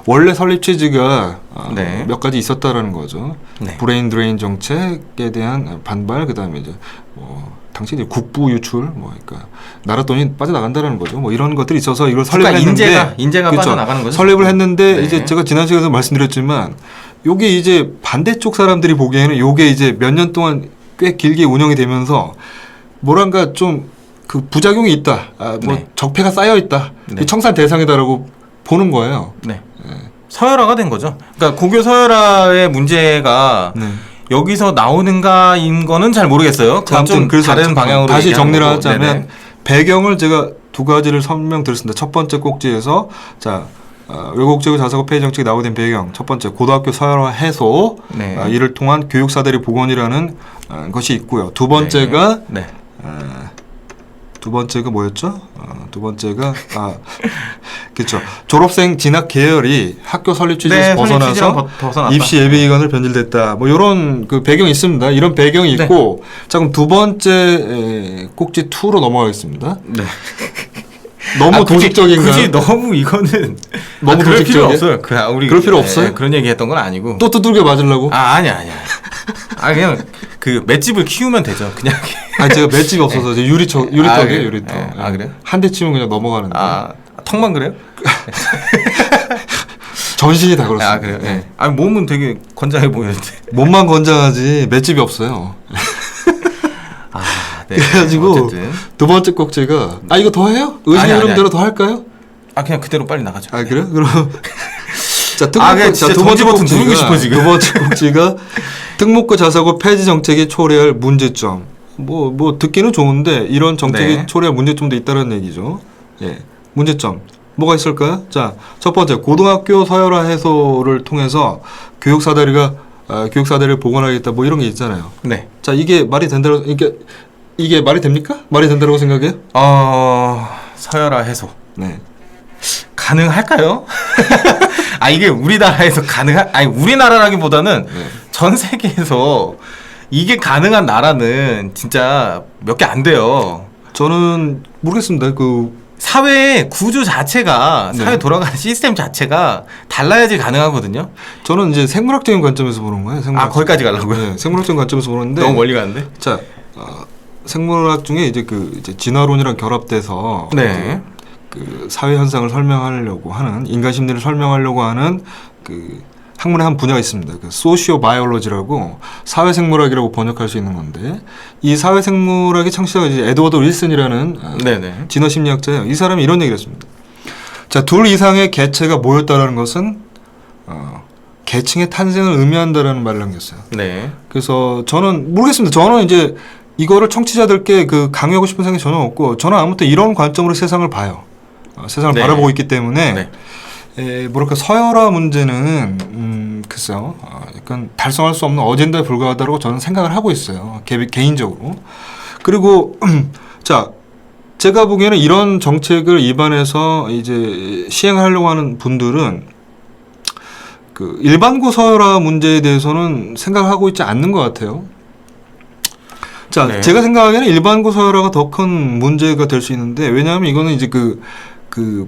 원래 설립 취지가 네. 몇 가지 있었다라는 거죠. 네. 브레인 드레인 정책에 대한 반발, 그다음에 이제 당시 이제 국부 유출, 그러니까 나라 돈이 빠져나간다라는 거죠. 이런 것들이 있어서 이걸 설립을 그러니까 했는데 인재가 그렇죠. 빠져나가는 거죠. 설립을 했는데 네. 이제 제가 지난 시간에서 말씀드렸지만 요게 이제 반대쪽 사람들이 보기에는 요게 이제 몇 년 동안 꽤 길게 운영이 되면서 뭐랄까 좀 그 부작용이 있다, 네. 적폐가 쌓여 있다, 네. 청산 대상이다라고 보는 거예요. 네. 서열화가 된 거죠. 그러니까 고교 서열화의 문제가 네. 여기서 나오는가인 거는 잘 모르겠어요. 그건 좀 다른 방향으로 다시 얘기하는 정리를 거고. 하자면 네네. 배경을 제가 두 가지를 설명드렸습니다. 첫 번째 꼭지에서 외국제고 자사고 폐지 정책이 나오게 된 배경, 첫 번째 고등학교 서열화 해소, 네. 이를 통한 교육사다리 복원이라는 것이 있고요. 두 번째가 네. 두 번째가 뭐였죠? 두 번째가 그렇죠. 졸업생 진학 계열이 학교 설립 취지에서 벗어나서 벗어났다. 입시 예비 기간을 변질됐다. 있런 그 배경이 있습니다. 이런 배경이 네. 있고, 자 그럼 두 번째 꼭지 2로 넘어가겠습니다. 네. 너무 도식적인가요? 굳이 너무 이거는 너무 그럴 필요 도식적이에요? 없어요. 우리 그럴 필요 없어요? 그런 얘기했던 건 아니고. 또 두들겨 맞으려고? 아니야. 그냥 그 맷집을 키우면 되죠. 그냥. 제가 맷집이 없어서 유리턱이에요, 유리턱. 네. 그래요? 한 대 치면 그냥 넘어가는데. 턱만 그래요? 전신이 다 그렇습니다. 그래요? 네. 몸은 되게 건장해 보이는데. 몸만 건장하지 맷집이 없어요. 네. 그래가지고 어쨌든. 두 번째 꼭지가 이거 더 해요? 의식 흐름대로 더 할까요? 그냥 그대로 빨리 나가죠. 그래요? 그럼 자, 그냥 진짜 두 번째 정지 버튼 누르고 싶어, 지금. 두 번째 꼭지가 특목고 자사고 폐지 정책이 초래할 문제점. 듣기는 좋은데 이런 정책이 네. 초래할 문제점도 있다는 얘기죠. 예. 문제점. 뭐가 있을까요? 자, 첫 번째 고등학교 서열화 해소를 통해서 교육사다리를 복원하겠다 이런 게 있잖아요. 네. 자, 이게 말이 된다고 이게 말이 됩니까? 말이 된다고 생각해요? 서열화 해소. 네. 가능할까요? 이게 우리나라에서 우리나라라기보다는 네. 전 세계에서 이게 가능한 나라는 진짜 몇 개 안 돼요. 저는 모르겠습니다. 사회의 구조 자체가 네. 사회 돌아가는 시스템 자체가 달라야지 가능하거든요. 저는 이제 생물학적인 관점에서 보는 거예요. 거기까지 가려고요? 네, 생물학적인 관점에서 보는데 너무 멀리 가는데? 자, 생물학 중에 이제 이제 진화론이랑 결합돼서 네. 그 사회 현상을 설명하려고 하는, 인간 심리를 설명하려고 하는 그 학문의 한 분야가 있습니다. 소시오 바이올로지라고, 사회생물학이라고 번역할 수 있는 건데, 이 사회생물학의 창시자가 이제 에드워드 윌슨이라는 네네. 진화 심리학자예요. 이 사람이 이런 얘기를 했습니다. 자, 둘 이상의 개체가 모였다라는 것은 계층의 탄생을 의미한다라는 말을 남겼어요. 네. 그래서 저는 모르겠습니다. 저는 이제 이거를 청취자들께 강요하고 싶은 생각이 전혀 없고, 저는 아무튼 이런 관점으로 세상을 봐요. 세상을 네. 바라보고 있기 때문에 네. 서열화 문제는 글쎄요, 약간 달성할 수 없는 어젠다에 불과하다고 저는 생각을 하고 있어요. 개인적으로. 그리고 자, 제가 보기에는 이런 정책을 입안해서 이제 시행하려고 하는 분들은 일반고 서열화 문제에 대해서는 생각을 하고 있지 않는 것 같아요. 자, 네. 제가 생각하기에는 일반 고사라가 더 큰 문제가 될 수 있는데, 왜냐하면 이거는 이제 그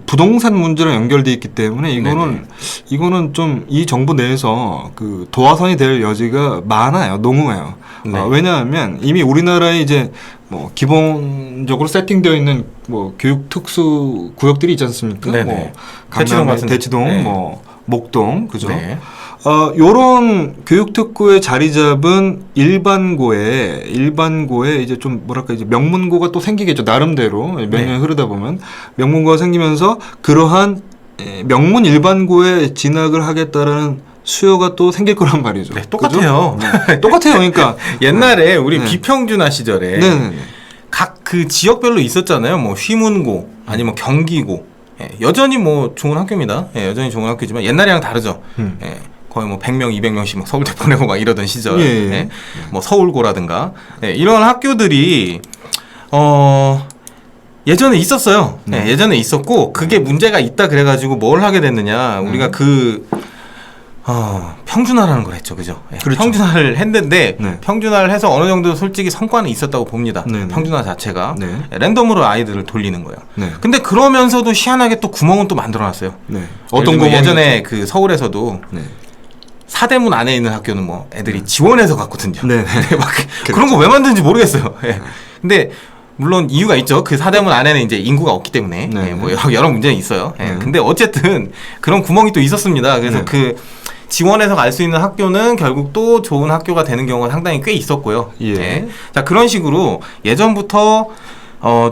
부동산 문제랑 연결돼 있기 때문에 이거는 좀 이 정부 내에서 그 도화선이 될 여지가 많아요. 농후해요. 네. 왜냐하면 이미 우리나라에 이제 뭐 기본적으로 세팅되어 있는 뭐 교육 특수 구역들이 있지 않습니까? 네네. 뭐 대치동 강남의 같은 대치동, 네. 뭐 목동, 그죠? 네. 요런 교육특구에 자리 잡은 일반고에 이제 좀 뭐랄까 이제 명문고가 또 생기겠죠. 나름대로 몇 네. 년 흐르다 보면 명문고가 생기면서 그러한 명문 일반고에 진학을 하겠다라는 수요가 또 생길 거란 말이죠. 네, 똑같아요. 네. 똑같아요. 그러니까 옛날에 우리 네. 비평준화 시절에 네네네. 각 그 지역별로 있었잖아요. 뭐 휘문고 아니면 경기고. 예, 여전히 뭐 좋은 학교입니다. 예, 여전히 좋은 학교지만 옛날이랑 다르죠. 예, 거의 뭐 100명, 200명씩 막 서울대 보내고 막 이러던 시절. 예. 예, 뭐 서울고라든가 예, 이런 학교들이 예전에 있었어요. 네. 예, 예전에 있었고 그게 문제가 있다 그래가지고 뭘 하게 됐느냐. 우리가 평준화라는 걸 했죠, 그죠? 예, 그렇죠. 평준화를 했는데 네. 평준화를 해서 어느 정도 솔직히 성과는 있었다고 봅니다. 네네. 평준화 자체가 네. 랜덤으로 아이들을 돌리는 거예요. 네. 근데 그러면서도 희한하게 또 구멍은 또 만들어놨어요. 네. 어떤 거 구멍이었죠? 예전에 그 서울에서도 네. 사대문 안에 있는 학교는 뭐 애들이 지원해서 갔거든요. 네. 근데 막 그런 거 왜 만드는지 모르겠어요. 예. 근데 물론 이유가 있죠. 그 사대문 안에는 이제 인구가 없기 때문에 네. 예, 뭐 여러 문제는 있어요. 예. 네. 근데 어쨌든 그런 구멍이 또 있었습니다. 그래서 네. 그 지원해서 갈 수 있는 학교는 결국 또 좋은 학교가 되는 경우가 상당히 꽤 있었고요. 예. 자, 그런 식으로 예전부터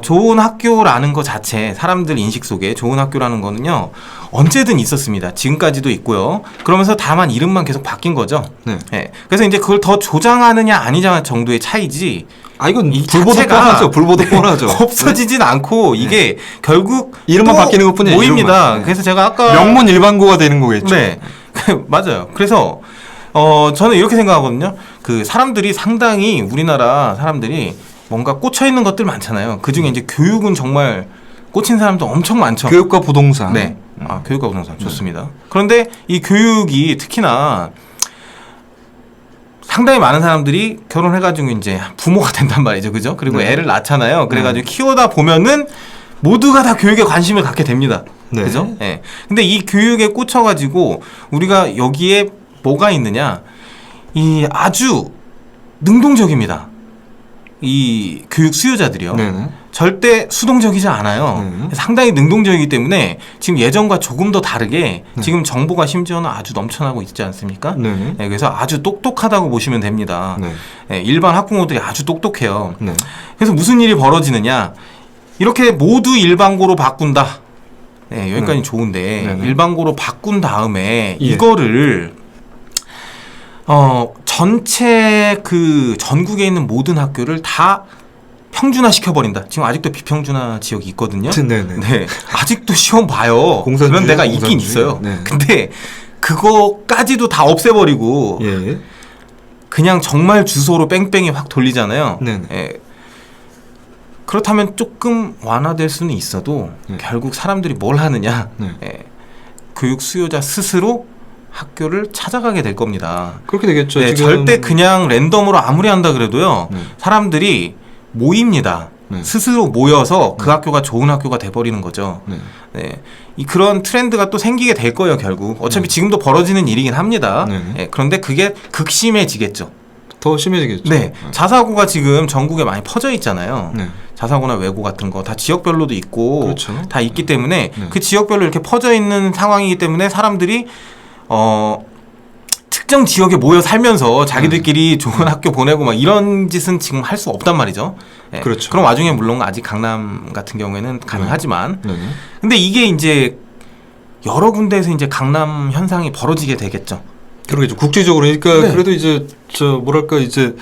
좋은 학교라는 것 자체, 사람들 인식 속에 좋은 학교라는 거는요, 언제든 있었습니다. 지금까지도 있고요. 그러면서 다만 이름만 계속 바뀐 거죠. 네. 예. 그래서 이제 그걸 더 조장하느냐 아니냐 정도의 차이지. 이건 이 불보듯 자체가 뻔하죠. 불보듯 뻔하죠. 없어지진 않고 이게 결국 이름만 또 바뀌는 것뿐이에요. 모입니다. 이름만. 네. 그래서 제가 아까 명문 일반고가 되는 거겠죠. 네. 맞아요. 그래서 저는 이렇게 생각하거든요. 그 사람들이 상당히 우리나라 사람들이 뭔가 꽂혀 있는 것들 많잖아요. 그 중에 이제 교육은 정말 꽂힌 사람도 엄청 많죠. 교육과 부동산. 네. 교육과 부동산 좋습니다. 그런데 이 교육이 특히나 상당히 많은 사람들이 결혼해가지고 이제 부모가 된단 말이죠. 그죠? 그리고 네. 애를 낳잖아요. 그래가지고 키우다 보면은 모두가 다 교육에 관심을 갖게 됩니다. 네. 그죠? 예. 근데 이 교육에 꽂혀가지고 우리가 여기에 뭐가 있느냐? 이 아주 능동적입니다. 이 교육 수요자들이요. 네네. 절대 수동적이지 않아요. 네. 상당히 능동적이기 때문에 지금 예전과 조금 더 다르게 네. 지금 정보가 심지어는 아주 넘쳐나고 있지 않습니까? 네네. 네, 그래서 아주 똑똑하다고 보시면 됩니다. 네. 네, 일반 학부모들이 아주 똑똑해요. 네. 그래서 무슨 일이 벌어지느냐? 이렇게 모두 일반고로 바꾼다. 네, 여기까지 좋은데 네네. 일반고로 바꾼 다음에 예. 이거를 전체 그 전국에 있는 모든 학교를 다 평준화 시켜버린다. 지금 아직도 비평준화 지역이 있거든요. 네네. 네, 아직도 시험 봐요. 공산주의, 그런 데가 있긴 공산주의. 있어요. 네. 근데 그거까지도 다 없애버리고 예. 그냥 정말 주소로 뺑뺑이 확 돌리잖아요. 네네. 예. 그렇다면 조금 완화될 수는 있어도 네. 결국 사람들이 뭘 하느냐? 네. 예. 교육 수요자 스스로 학교를 찾아가게 될 겁니다. 그렇게 되겠죠. 네, 지금 절대 그냥 랜덤으로 아무리 한다 그래도요. 네. 사람들이 모입니다. 네. 스스로 모여서 그 학교가 좋은 학교가 돼버리는 거죠. 네. 네. 그런 트렌드가 또 생기게 될 거예요, 결국. 어차피 지금도 벌어지는 일이긴 합니다. 네. 예, 그런데 그게 극심해지겠죠. 더 심해지겠죠. 네. 자사고가 지금 전국에 많이 퍼져 있잖아요. 네. 자사고나 외고 같은 거 다 지역별로도 있고 그렇죠. 다 있기 때문에 네. 그 지역별로 이렇게 퍼져 있는 상황이기 때문에 사람들이 특정 지역에 모여 살면서 자기들끼리 좋은 학교 보내고 막 이런 짓은 지금 할 수 없단 말이죠. 예. 그렇죠. 그럼 와중에 물론 아직 강남 같은 경우에는 가능하지만 네. 근데 이게 이제 여러 군데에서 이제 강남 현상이 벌어지게 되겠죠. 그러겠죠. 국제적으로. 그러니까 네. 그래도 이제 뭐랄까 이제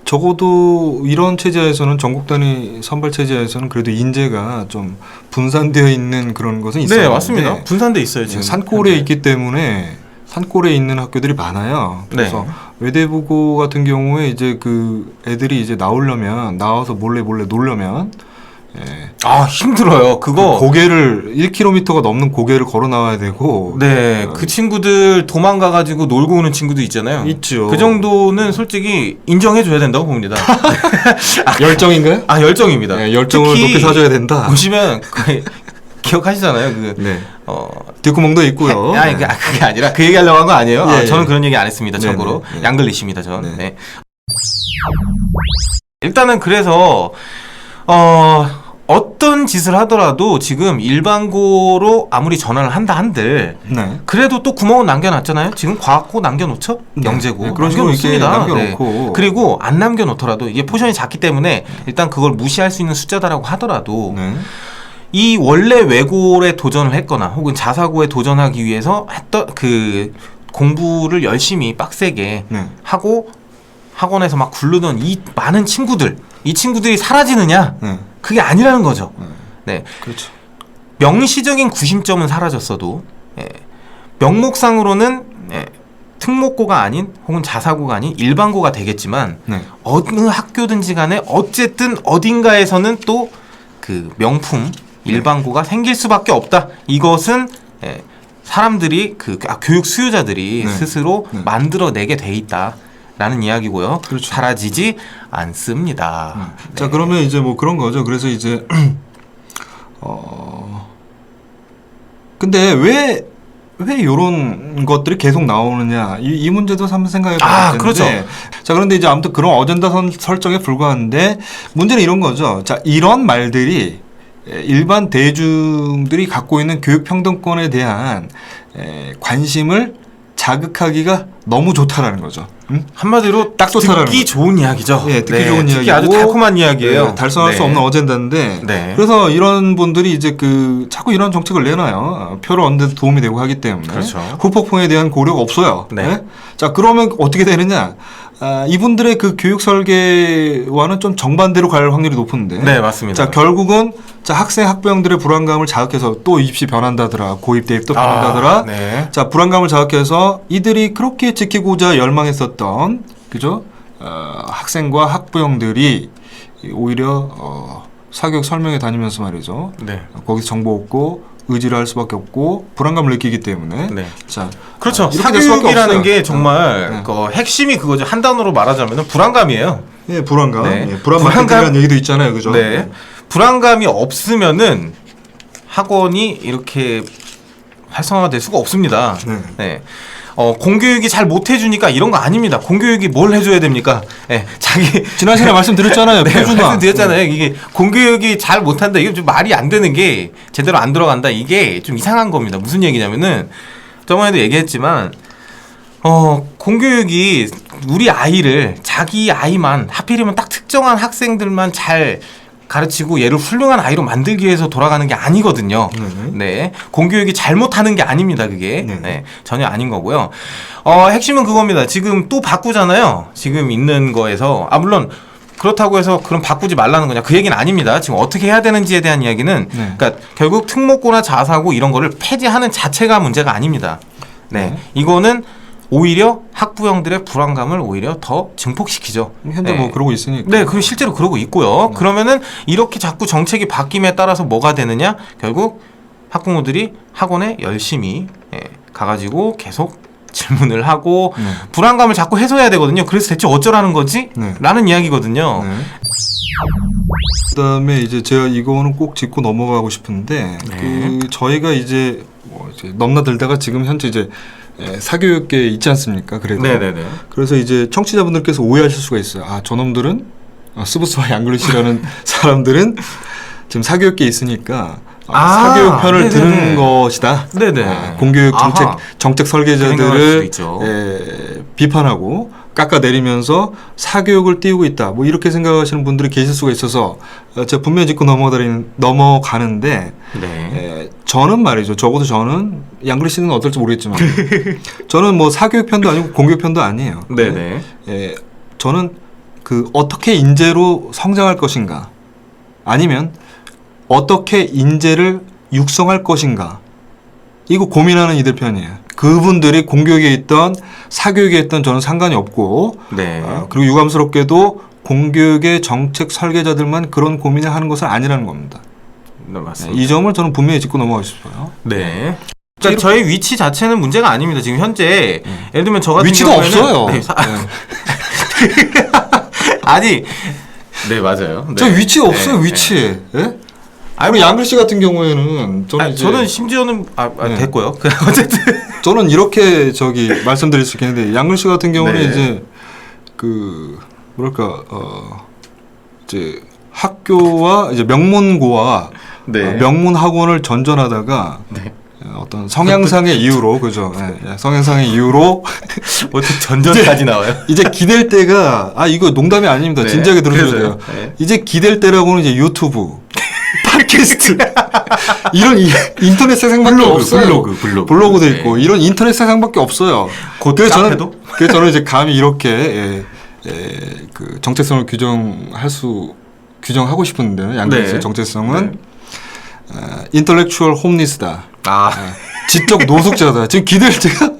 적어도 이런 체제에서는 전국 단위 선발 체제에서는 그래도 인재가 좀 분산되어 있는 그런 것은 있어요. 네, 맞습니다. 분산돼 있어요, 지금. 산골에 현재. 있기 때문에 산골에 있는 학교들이 많아요. 그래서 네. 외대부고 같은 경우에 이제 그 애들이 이제 나오려면 나와서 몰래 놀려면 예. 아 힘들어요. 그거 고개를 1km가 넘는 고개를 걸어 나와야 되고 네, 그 친구들 도망가가지고 놀고 오는 친구도 있잖아요. 있죠. 그 정도는 솔직히 인정해줘야 된다고 봅니다. 열정인가요? 아 열정입니다. 네, 열정을 특히 높이 사줘야 된다. 보시면 기억하시잖아요. 그 네. 어. 뒷구멍도 있고요. 아니 네. 그게 아니라 그 얘기하려고 한 거 아니에요. 예, 아, 저는 예. 그런 얘기 안 했습니다. 네, 참고로 네, 네. 양글리시입니다. 전. 네. 네. 일단은 그래서 어떤 짓을 하더라도 지금 일반고로 아무리 전환을 한다 한들 네. 그래도 또 구멍은 남겨놨잖아요. 지금 과학고 남겨놓죠? 네. 영재고 네, 그런 식으로 이렇게 남겨놓습니다. 남겨놓고. 그리고 안 남겨놓더라도 이게 포션이 작기 때문에 일단 그걸 무시할 수 있는 숫자다라고 하더라도 네. 이 원래 외고에 도전을 했거나 혹은 자사고에 도전하기 위해서 했던 그 공부를 열심히 빡세게 네. 하고 학원에서 막 굴르던 이 많은 친구들, 이 친구들이 사라지느냐? 네. 그게 아니라는 거죠. 네. 그렇죠. 명시적인 구심점은 사라졌어도 명목상으로는 특목고가 아닌 혹은 자사고가 아닌 일반고가 되겠지만 네. 어느 학교든지 간에 어쨌든 어딘가에서는 또 그 명품 일반고가 생길 수밖에 없다. 이것은 사람들이 교육 수요자들이 네. 스스로 네. 만들어내게 돼 있다라는 이야기고요. 그렇죠. 사라지지 않습니다. 자, 그러면 이제 뭐 그런 거죠. 그래서 이제 근데 왜 이런 것들이 계속 나오느냐 이 문제도 한번 생각해 봐야 되는데 그렇죠. 자, 그런데 이제 아무튼 그런 어젠다 설정에 불과한데 문제는 이런 거죠. 자, 이런 말들이 일반 대중들이 갖고 있는 교육 평등권에 대한 관심을 자극하기가 너무 좋다라는 거죠. 응? 한마디로 딱 좋다라는 듣기 거죠. 좋은 이야기죠. 예, 듣기 좋은 듣기 이야기고 아주 달콤한 이야기예요. 네, 달성할 수 네. 없는 어젠다인데 네. 그래서 이런 분들이 이제 자꾸 이런 정책을 내놔요. 표를 얻는 데 도움이 되고 하기 때문에 그렇죠. 후폭풍에 대한 고려가 없어요. 네. 네? 자, 그러면 어떻게 되느냐? 이분들의 그 교육 설계와는 좀 정반대로 갈 확률이 높은데. 네, 맞습니다. 자, 결국은 학생 학부형들의 불안감을 자극해서 또 입시 변한다더라, 고입 대입 또 변한다더라. 네. 자, 불안감을 자극해서 이들이 그렇게 지키고자 열망했었던 그죠? 학생과 학부형들이 오히려 사교육 설명회 다니면서 말이죠. 네. 거기서 정보 얻고 의지를 할 수밖에 없고 불안감을 느끼기 때문에 네. 자, 그렇죠. 이렇게 될 수밖에 사교육이라는 없어요. 게 정말 네. 그 핵심이 그거죠. 한 단어로 말하자면 불안감이에요. 예, 불안감. 네. 예, 불안 마케팅이라는 얘기도 있잖아요. 그죠? 네. 불안감이 없으면은 학원이 이렇게 활성화될 수가 없습니다. 네. 네. 공교육이 잘 못해주니까 이런 거 아닙니다. 공교육이 뭘 해줘야 됩니까? 네. 지난 시간에 말씀드렸잖아요. 네, 표준화. 말씀드렸잖아요. 이게 공교육이 잘 못한다. 이게 좀 말이 안 되는 게 제대로 안 들어간다. 이게 좀 이상한 겁니다. 무슨 얘기냐면은 저번에도 얘기했지만 공교육이 우리 아이를 자기 아이만 하필이면 딱 특정한 학생들만 잘 가르치고 얘를 훌륭한 아이로 만들기 위해서 돌아가는 게 아니거든요. 네네. 네. 공교육이 잘못하는 게 아닙니다, 그게. 네네. 네. 전혀 아닌 거고요. 핵심은 그겁니다. 지금 또 바꾸잖아요. 지금 있는 거에서. 물론 그렇다고 해서 그럼 바꾸지 말라는 거냐. 그 얘기는 아닙니다. 지금 어떻게 해야 되는지에 대한 이야기는 네. 그러니까 결국 특목고나 자사고 이런 거를 폐지하는 자체가 문제가 아닙니다. 네. 이거는 오히려 학부형들의 불안감을 오히려 더 증폭시키죠. 현재 네. 뭐 그러고 있으니까. 네, 그리고 실제로 그러고 있고요. 그러면은 이렇게 자꾸 정책이 바뀜에 따라서 뭐가 되느냐? 결국 학부모들이 학원에 열심히 가가지고 계속 질문을 하고 네. 불안감을 자꾸 해소해야 되거든요. 그래서 대체 어쩌라는 거지? 네. 라는 이야기거든요. 네. 그다음에 이제 제가 이거는 꼭 짚고 넘어가고 싶은데 네. 저희가 이제 이제 넘나들다가 지금 현재 이제 사교육계에 있지 않습니까? 그래도 네네네. 그래서 이제 청취자분들께서 오해하실 수가 있어요. 저놈들은 스브스와 양글리시라는 사람들은 지금 사교육계에 있으니까 사교육 편을 네네네. 드는 것이다. 네네. 공교육 아하. 정책 그 생각할 설계자들을 수도 있죠. 비판하고 깎아내리면서 사교육을 띄우고 있다. 뭐 이렇게 생각하시는 분들이 계실 수가 있어서 제가 분명히 짚고 넘어가는데 네. 저는 말이죠. 적어도 저는 양글리 씨는 어떨지 모르겠지만 저는 뭐 사교육 편도 아니고 공교육 편도 아니에요. 네네. 저는 어떻게 인재로 성장할 것인가 아니면 어떻게 인재를 육성할 것인가 이거 고민하는 이들 편이에요. 그분들이 공교육에 있던 사교육에 있던 저는 상관이 없고 네. 그리고 유감스럽게도 공교육의 정책 설계자들만 그런 고민을 하는 것은 아니라는 겁니다. 네, 맞습니다. 이 점을 저는 분명히 짚고 넘어가고 싶어요. 네. 그러니까 저희 위치 자체는 문제가 아닙니다. 지금 현재 예를 들면 저 같은 위치가 경우에는 없어요. 네, 아니, 네 맞아요. 네. 저 위치가 없어요. 네, 위치. 네. 예? 우리 양글 씨 같은 경우에는 저는 심지어는 네. 됐고요. 어쨌든 저는 이렇게 말씀드릴 수 있겠는데 양글 씨 같은 경우는 네. 이제 뭐랄까 이제 학교와 이제 명문고와 네. 명문 학원을 전전하다가 네. 어떤 성향상의 이유로 그죠? 예, 성향상의 이유로 어떻게 전전까지 나와요? 이제 기댈 때가 이거 농담이 아닙니다. 네. 진지하게 들으셔야 그래서요. 돼요. 네. 이제 기댈 때라고는 이제 유튜브, 팟캐스트 이런 인터넷 세상밖에 없어요. 블로그도 네. 있고 이런 인터넷 세상밖에 없어요. 곧 카페도? 그래서 저는 이제 감히 이렇게 그 정체성을 규정하고 싶은데 양대의 네. 정체성은 인텔렉추얼 홈리스다. 아, 지적 노숙자다. 지금 기댈 때가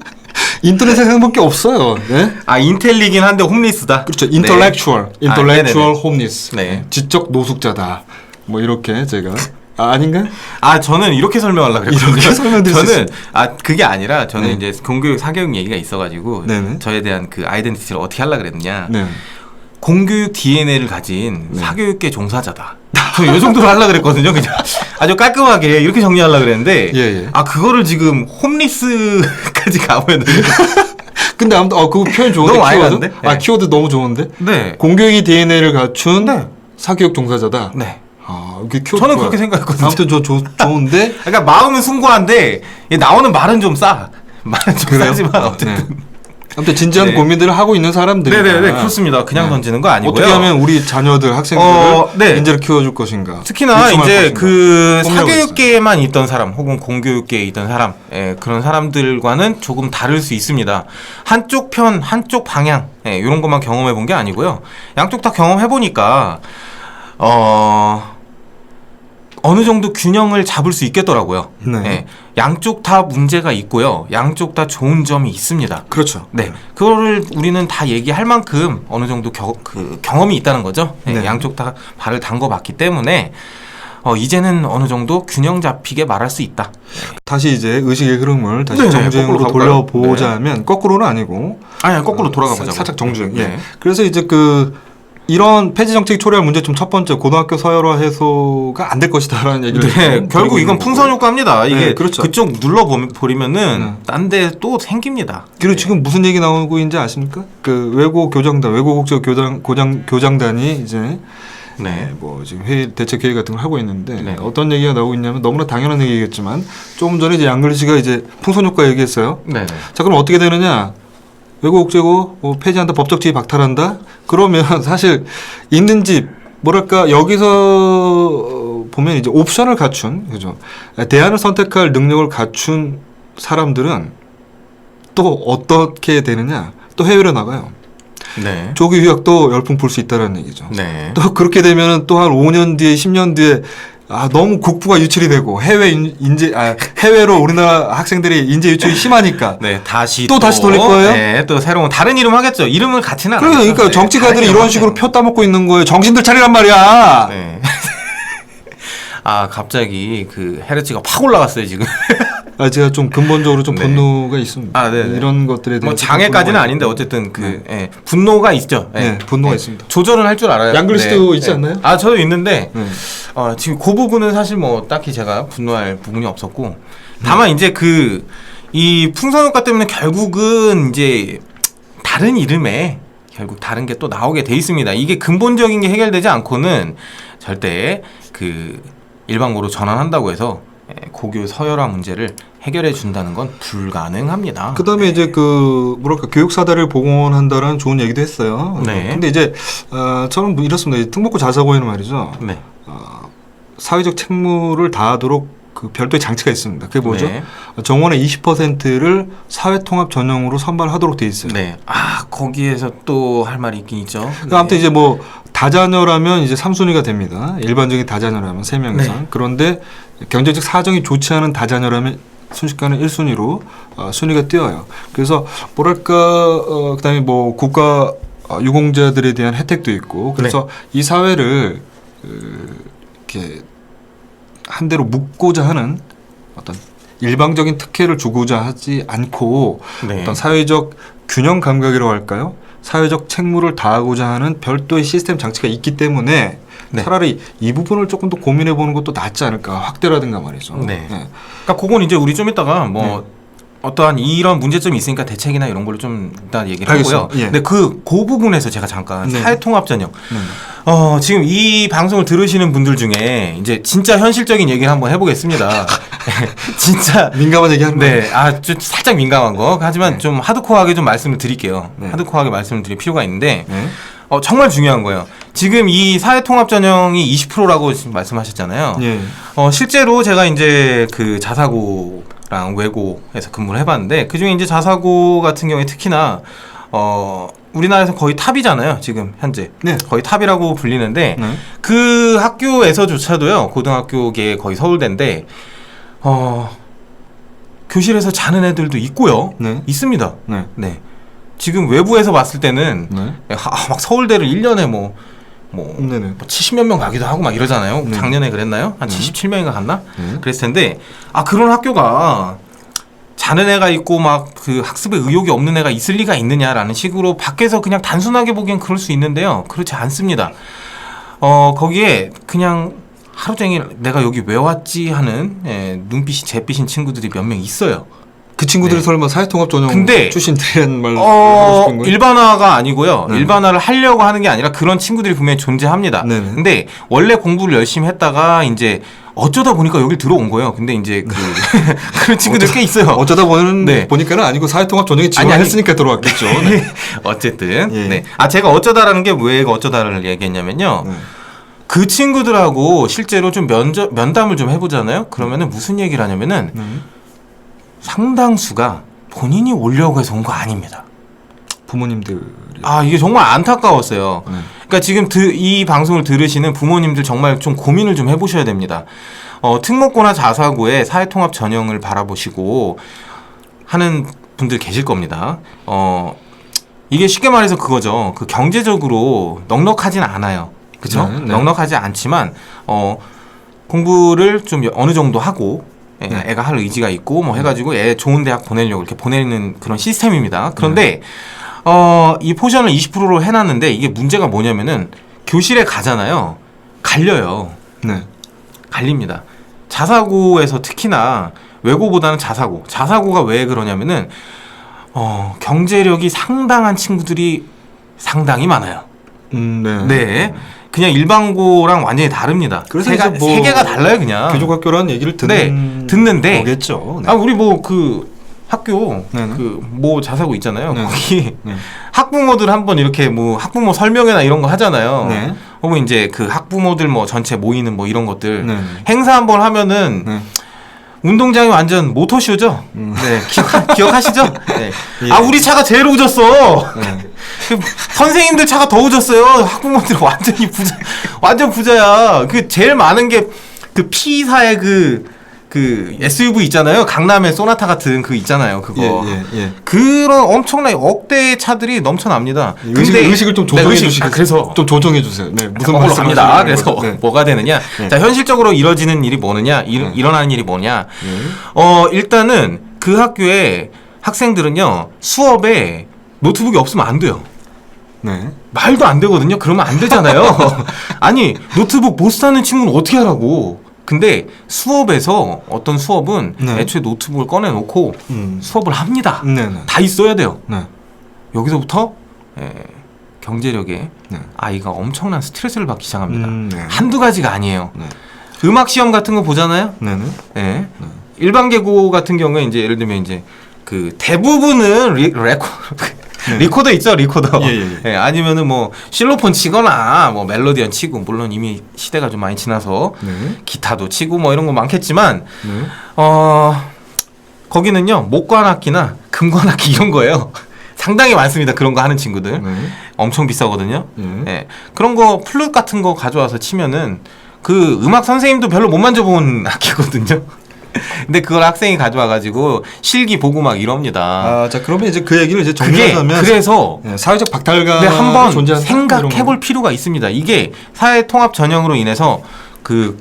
인터넷 세상밖에 없어요. 네? 인텔리긴 한데 홈리스다. 그렇죠. 네. 인텔렉추얼 홈리스. 네. 지적 노숙자다. 뭐 이렇게 제가 아닌가? 저는 이렇게 설명하려고 그랬거든요. 이렇게 설명드릴 수 저는 그게 아니라 저는 네. 이제 공교육 사교육 얘기가 있어가지고 네네. 저에 대한 그 아이덴티티를 어떻게 하려고 그랬느냐. 네. 공교육 DNA를 가진 네. 사교육계 종사자다. 저 이 정도로 하려고 그랬거든요. 그냥 아주 깔끔하게 이렇게 정리하려고 그랬는데 예. 그거를 지금 홈리스까지 가면 근데 아무튼 그 표현 좋은데 너무 많이 키워드? 갔는데? 네. 키워드 너무 좋은데? 네. 공교육이 DNA를 갖춘 네. 사교육 종사자다. 네. 이게 키워드 저는 좋아요. 그렇게 생각했거든요. 아무튼 좋은데 그러니까 마음은 숭고한데 나오는 말은 좀 싸. 말은 좀 그래요? 싸지만 어쨌든. 네. 아무튼 진지한 네. 고민들을 하고 있는 사람들이 네네네 그렇습니다. 그냥 네. 던지는 거 아니고요. 어떻게 하면 우리 자녀들 학생들을 네. 인재를 키워줄 것인가. 특히나 육성할 이제 것인가. 그 고민하고 사교육계에만 있던 사람 혹은 공교육계에 있던 사람 그런 사람들과는 조금 다를 수 있습니다. 한쪽 편 한쪽 방향 이런 것만 경험해 본 게 아니고요. 양쪽 다 경험해 보니까 어느 정도 균형을 잡을 수 있겠더라고요. 네. 양쪽 다 문제가 있고요. 양쪽 다 좋은 점이 있습니다. 그렇죠. 네, 그거를 우리는 다 얘기할 만큼 어느 정도 경험이 있다는 거죠. 네. 양쪽 다 발을 담궈봤기 때문에 이제는 어느 정도 균형 잡히게 말할 수 있다. 다시 이제 의식의 흐름을 다시 네네, 정주행으로 거꾸로 돌려보자면 거꾸로는 아니고 아니 거꾸로 돌아가 보자고. 살짝 정주행. 네. 예. 그래서 이제 이런 폐지 정책이 초래할 문제 좀 첫 번째 고등학교 서열화 해소가 안 될 것이다라는 얘기를 네, 결국 이건 풍선 효과입니다. 이게 네, 그렇죠. 그쪽 눌러버리면은 딴 데 또 생깁니다. 그리고 지금 무슨 얘기 나오고 있는지 아십니까? 그 외고국제교장단이 이제 네. 뭐 지금 대책 회의 같은 걸 하고 있는데 네. 어떤 얘기가 나오고 있냐면 너무나 당연한 얘기겠지만 조금 전에 이제 양글리 씨가 이제 풍선 효과 얘기했어요. 네. 자 그럼 어떻게 되느냐? 외고국제고 폐지한다, 법적 지위 박탈한다. 그러면 사실 있는 집 뭐랄까 여기서 보면 이제 옵션을 갖춘 그죠? 대안을 선택할 능력을 갖춘 사람들은 또 어떻게 되느냐? 또 해외로 나가요. 네. 조기 휴학도 열풍 불 수 있다는 얘기죠. 네. 또 그렇게 되면은 또 한 5년 뒤에 10년 뒤에 너무 국부가 유출이 되고 해외로 우리나라 학생들이 인재 유출이 심하니까 네, 다시 돌릴 거예요? 네, 또 새로운 다른 이름 하겠죠. 이름을 같이는 안 하겠죠. 그러니까 네, 정치가들이 다른 이런 이름 식으로 하겠죠. 표 따먹고 있는 거예요. 정신들 차리란 말이야. 네. 갑자기 그 헤르츠가 확 올라갔어요 지금. 제가 좀 근본적으로 좀 네. 분노가 있습니다. 네네. 이런 것들에 대해서 뭐 장애까지는 분노가 아닌데 있고. 어쨌든 분노가 있죠. 네, 분노가 있습니다. 조절은 할 줄 알아요. 양글 씨도 있지 않나요? 저도 있는데 네. 지금 그 부분은 사실 뭐 딱히 제가 분노할 부분이 없었고 다만 이제 이 풍선효과 때문에 결국은 이제 다른 이름에 결국 다른 게 또 나오게 돼 있습니다. 이게 근본적인 게 해결되지 않고는 절대 일반고로 전환한다고 해서 고교 서열화 문제를 해결해 준다는 건 불가능합니다. 그다음에 이제 뭐랄까 교육 사다리를 복원한다라는 좋은 얘기도 했어요. 네. 근데 이제 저는 뭐 이렇습니다. 특목고 자사고에는 말이죠. 네. 사회적 책무를 다하도록 별도의 장치가 있습니다. 그게 뭐죠? 네. 정원의 20%를 사회통합 전형으로 선발하도록 돼 있어요. 네. 거기에서 또 할 말이 있긴 있죠. 그 아무튼 이제 뭐 다자녀라면 이제 3순위가 됩니다. 일반적인 다자녀라면 3명 이상. 네. 그런데 경제적 사정이 좋지 않은 다자녀라면 순식간에 1순위로 순위가 뛰어요. 그래서 뭐랄까 그다음에 뭐 국가 유공자들에 대한 혜택도 있고 그래서 이 사회를 이렇게 한 대로 묶고자 하는 어떤 일방적인 특혜를 주고자 하지 않고 네. 어떤 사회적 균형 감각이라고 할까요? 사회적 책무를 다하고자 하는 별도의 시스템 장치가 있기 때문에 네. 차라리 이 부분을 조금 더 고민해 보는 것도 낫지 않을까. 확대라든가 말이죠. 네. 그러니까 그건 이제 우리 좀 이따가 뭐 어떠한 이런 문제점이 있으니까 대책이나 이런 걸로 좀 일단 얘기를 하고요. 예. 근데 그 부분에서 제가 잠깐 네. 사회통합 전형. 네. 지금 이 방송을 들으시는 분들 중에 이제 진짜 현실적인 얘기를 한번 해보겠습니다. 진짜 민감한 얘기 하는 거예요. 네, 좀 살짝 민감한 거. 하지만 네. 좀 하드코어하게 좀 말씀을 드릴게요. 네. 하드코어하게 말씀을 드릴 필요가 있는데 네. 정말 중요한 거예요. 지금 이 사회통합 전형이 20%라고 지금 말씀하셨잖아요. 예. 실제로 제가 이제 그 자사고랑 외고에서 근무를 해봤는데 그 중에 이제 자사고 같은 경우에 특히나 우리나라에서 거의 탑이잖아요. 지금 현재 네. 거의 탑이라고 불리는데 네. 그 학교에서조차도요. 고등학교계 거의 서울대인데 교실에서 자는 애들도 있고요. 네. 있습니다. 네. 네. 지금 외부에서 봤을 때는 네. 막 서울대를 1년에 뭐 네네. 70몇 명 가기도 하고 막 이러잖아요. 네. 작년에 그랬나요? 한 네. 77명인가 갔나? 네. 그랬을 텐데 그런 학교가 자는 애가 있고 막 그 학습에 의욕이 없는 애가 있을 리가 있느냐라는 식으로 밖에서 그냥 단순하게 보기엔 그럴 수 있는데요. 그렇지 않습니다. 거기에 그냥 하루 종일 내가 여기 왜 왔지 하는 눈빛이 잿빛인 친구들이 몇 명 있어요. 그 친구들이 네. 설마 사회통합 전형 근데 출신들이라는 말 하고 싶은 거예요? 일반화가 아니고요. 네. 일반화를 하려고 하는 게 아니라 그런 친구들이 분명히 존재합니다. 네네. 근데 원래 공부를 열심히 했다가 이제 어쩌다 보니까 여기 들어온 거예요. 근데 이제 그런 친구들 꽤 있어요. 어쩌다 네. 보니까는 아니고 사회통합 전형에 지원했으니까 들어왔겠죠. 네. 어쨌든 예. 네. 제가 어쩌다라는 게 왜 어쩌다를 얘기했냐면요. 네. 그 친구들하고 실제로 좀 면담을 좀 해보잖아요. 그러면은 무슨 얘기를 하냐면은 상당수가 본인이 오려고 해서 온 거 아닙니다. 부모님들이 이게 정말 안타까웠어요. 네. 그러니까 지금 이 방송을 들으시는 부모님들 정말 좀 고민을 좀 해보셔야 됩니다. 특목고나 자사고의 사회통합 전형을 바라보시고 하는 분들 계실 겁니다. 이게 쉽게 말해서 그거죠. 그 경제적으로 넉넉하진 않아요. 그렇죠? 네, 네. 넉넉하지 않지만 공부를 좀 어느 정도 하고 네. 애가 할 의지가 있고 뭐 해가지고 애 좋은 대학 보내려고 이렇게 보내는 그런 시스템입니다. 그런데 이 포션을 20%로 해놨는데 이게 문제가 뭐냐면은 교실에 가잖아요. 갈려요. 네. 갈립니다. 자사고에서 특히나 외고보다는 자사고가 왜 그러냐면은 경제력이 상당한 친구들이 상당히 많아요. 네. 네. 그냥 일반고랑 완전히 다릅니다. 그래서 이제 뭐 세계가 달라요, 그냥. 교족학교라는 얘기를 듣는데 거겠죠. 네. 우리 뭐 그 학교 네네. 그 뭐 자사고 있잖아요. 네네. 거기 네. 학부모들 한번 이렇게 뭐 학부모 설명회나 이런 거 하잖아요. 네. 혹은 이제 그 학부모들 뭐 전체 모이는 뭐 이런 것들 네. 행사 한번 하면은 네. 운동장이 완전 모터쇼죠. 네, 기억하시죠? 네. 예. 우리 차가 제일 오졌어. 네. 선생님들 차가 더 오졌어요. 학부모들 완전 부자야. 그 제일 많은 게 그 P사의 그 SUV 있잖아요. 강남의 소나타 같은 그 있잖아요. 그거. 예. 그런 엄청나게 억대의 차들이 넘쳐납니다. 의식을 좀 조정해 주시겠어요? 그래서 좀 조정해 주세요. 네. 무슨 그걸로 갑니다. 말씀하시는 그래서 거죠? 네. 뭐가 되느냐? 네. 자, 현실적으로 이루어지는 일이 뭐느냐? 일어나는 일이 뭐냐? 일단은 그 학교에 학생들은요 수업에 노트북이 없으면 안 돼요. 네. 말도 안 되거든요. 그러면 안 되잖아요. 아니 노트북 못 사는 친구는 어떻게 하라고? 근데 수업에서 어떤 수업은 네. 애초에 노트북을 꺼내놓고 수업을 합니다. 네. 다 있어야 돼요. 네. 여기서부터 경제력에 네. 아이가 엄청난 스트레스를 받기 시작합니다. 네. 한두 가지가 아니에요. 네. 음악 시험 같은 거 보잖아요. 네네. 네. 일반 계고 같은 경우에 이제 예를 들면 이제 그 대부분은 리코더 있죠, 리코더. 예. 아니면은 뭐 실로폰 치거나 뭐 멜로디언 치고 물론 이미 시대가 좀 많이 지나서 네. 기타도 치고 뭐 이런 거 많겠지만 네. 거기는요 목관악기나 금관악기 이런 거예요. 상당히 많습니다. 그런 거 하는 친구들. 네. 엄청 비싸거든요. 네. 예. 그런 거 플룻 같은 거 가져와서 치면은 그 음악 선생님도 별로 못 만져본 악기거든요. 근데 그걸 학생이 가져와가지고 실기 보고 막 이럽니다. 아, 자 그러면 이제 그 얘기를 이제 그게 정리하자면 그래서 예, 사회적 박탈감이 한번 존재한다? 생각해볼 필요가 있습니다. 이게 사회 통합 전형으로 인해서 그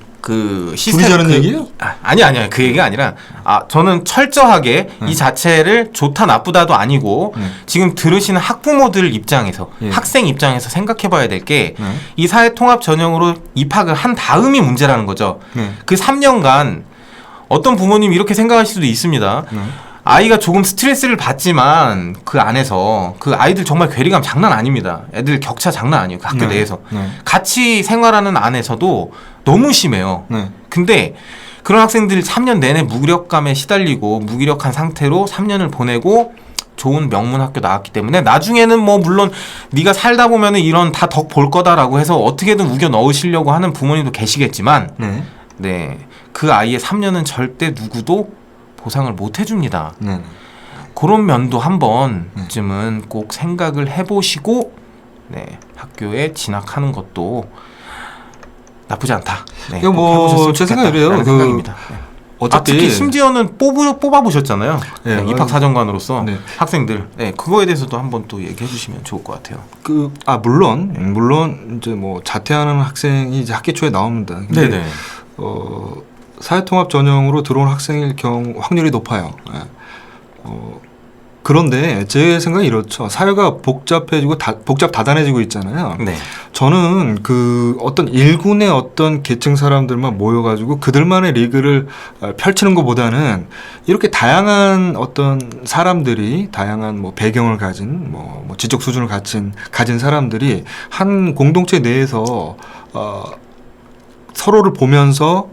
시스템 둘이 자는 얘기예요? 아니요 그 얘기가 아니라 저는 철저하게 이 자체를 좋다 나쁘다도 아니고 지금 들으시는 학부모들 입장에서 예. 학생 입장에서 생각해봐야 될 게 이 네. 사회 통합 전형으로 입학을 한 다음이 문제라는 거죠. 네. 그 3년간 어떤 부모님 이렇게 생각하실 수도 있습니다. 네. 아이가 조금 스트레스를 받지만 그 안에서 그 아이들 정말 괴리감 장난 아닙니다. 애들 격차 장난 아니에요. 그 학교 네. 내에서. 네. 같이 생활하는 안에서도 너무 심해요. 네. 근데 그런 학생들이 3년 내내 무기력감에 시달리고 무기력한 상태로 3년을 보내고 좋은 명문 학교 나왔기 때문에 나중에는 뭐 물론 네가 살다 보면은 이런 다 덕 볼 거다라고 해서 어떻게든 우겨 넣으시려고 하는 부모님도 계시겠지만 네. 네, 그 아이의 3년은 절대 누구도 보상을 못 해줍니다. 네. 그런 면도 한 번쯤은 꼭 생각을 해보시고 네, 학교에 진학하는 것도 나쁘지 않다. 네, 이거 꼭 뭐 해보셨으면 제 생각에 좋겠다라는 이래요. 생각입니다. 네. 어차피 특히 심지어는 뽑아보셨잖아요. 네, 네, 입학사정관으로서 네. 학생들. 네, 그거에 대해서도 한번 또 얘기해 주시면 좋을 것 같아요. 물론 이제 뭐 자퇴하는 학생이 이제 학기 초에 나옵니다. 근데 네네. 사회통합 전형으로 들어온 학생일 경우 확률이 높아요. 예. 그런데 제 생각이 이렇죠. 사회가 복잡해지고 복잡 다단해지고 있잖아요. 네. 저는 그 어떤 일군의 어떤 계층 사람들만 모여가지고 그들만의 리그를 펼치는 것보다는 이렇게 다양한 어떤 사람들이 다양한 뭐 배경을 가진 뭐 지적 수준을 가진 사람들이 한 공동체 내에서 서로를 보면서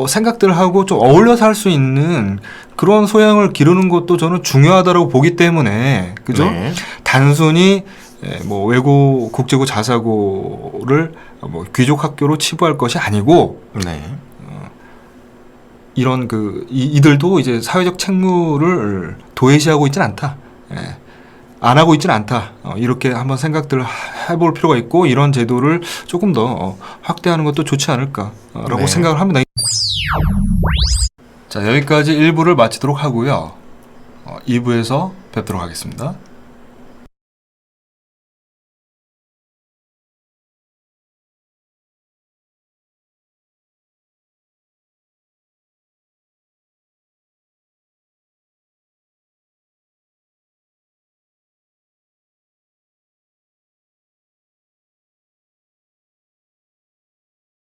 생각들을 하고 좀 어울려 살 수 있는 그런 소양을 기르는 것도 저는 중요하다고 보기 때문에 그죠? 네. 단순히 뭐 외고 국제고 자사고를 뭐 귀족 학교로 치부할 것이 아니고 네. 이런 이들도 이제 사회적 책무를 도외시하고 있지는 않다. 예. 안 하고 있지는 않다. 이렇게 한번 생각들을 해볼 필요가 있고 이런 제도를 조금 더 확대하는 것도 좋지 않을까라고 네. 생각을 합니다. 자, 여기까지 1부를 마치도록 하고요. 2부에서 뵙도록 하겠습니다.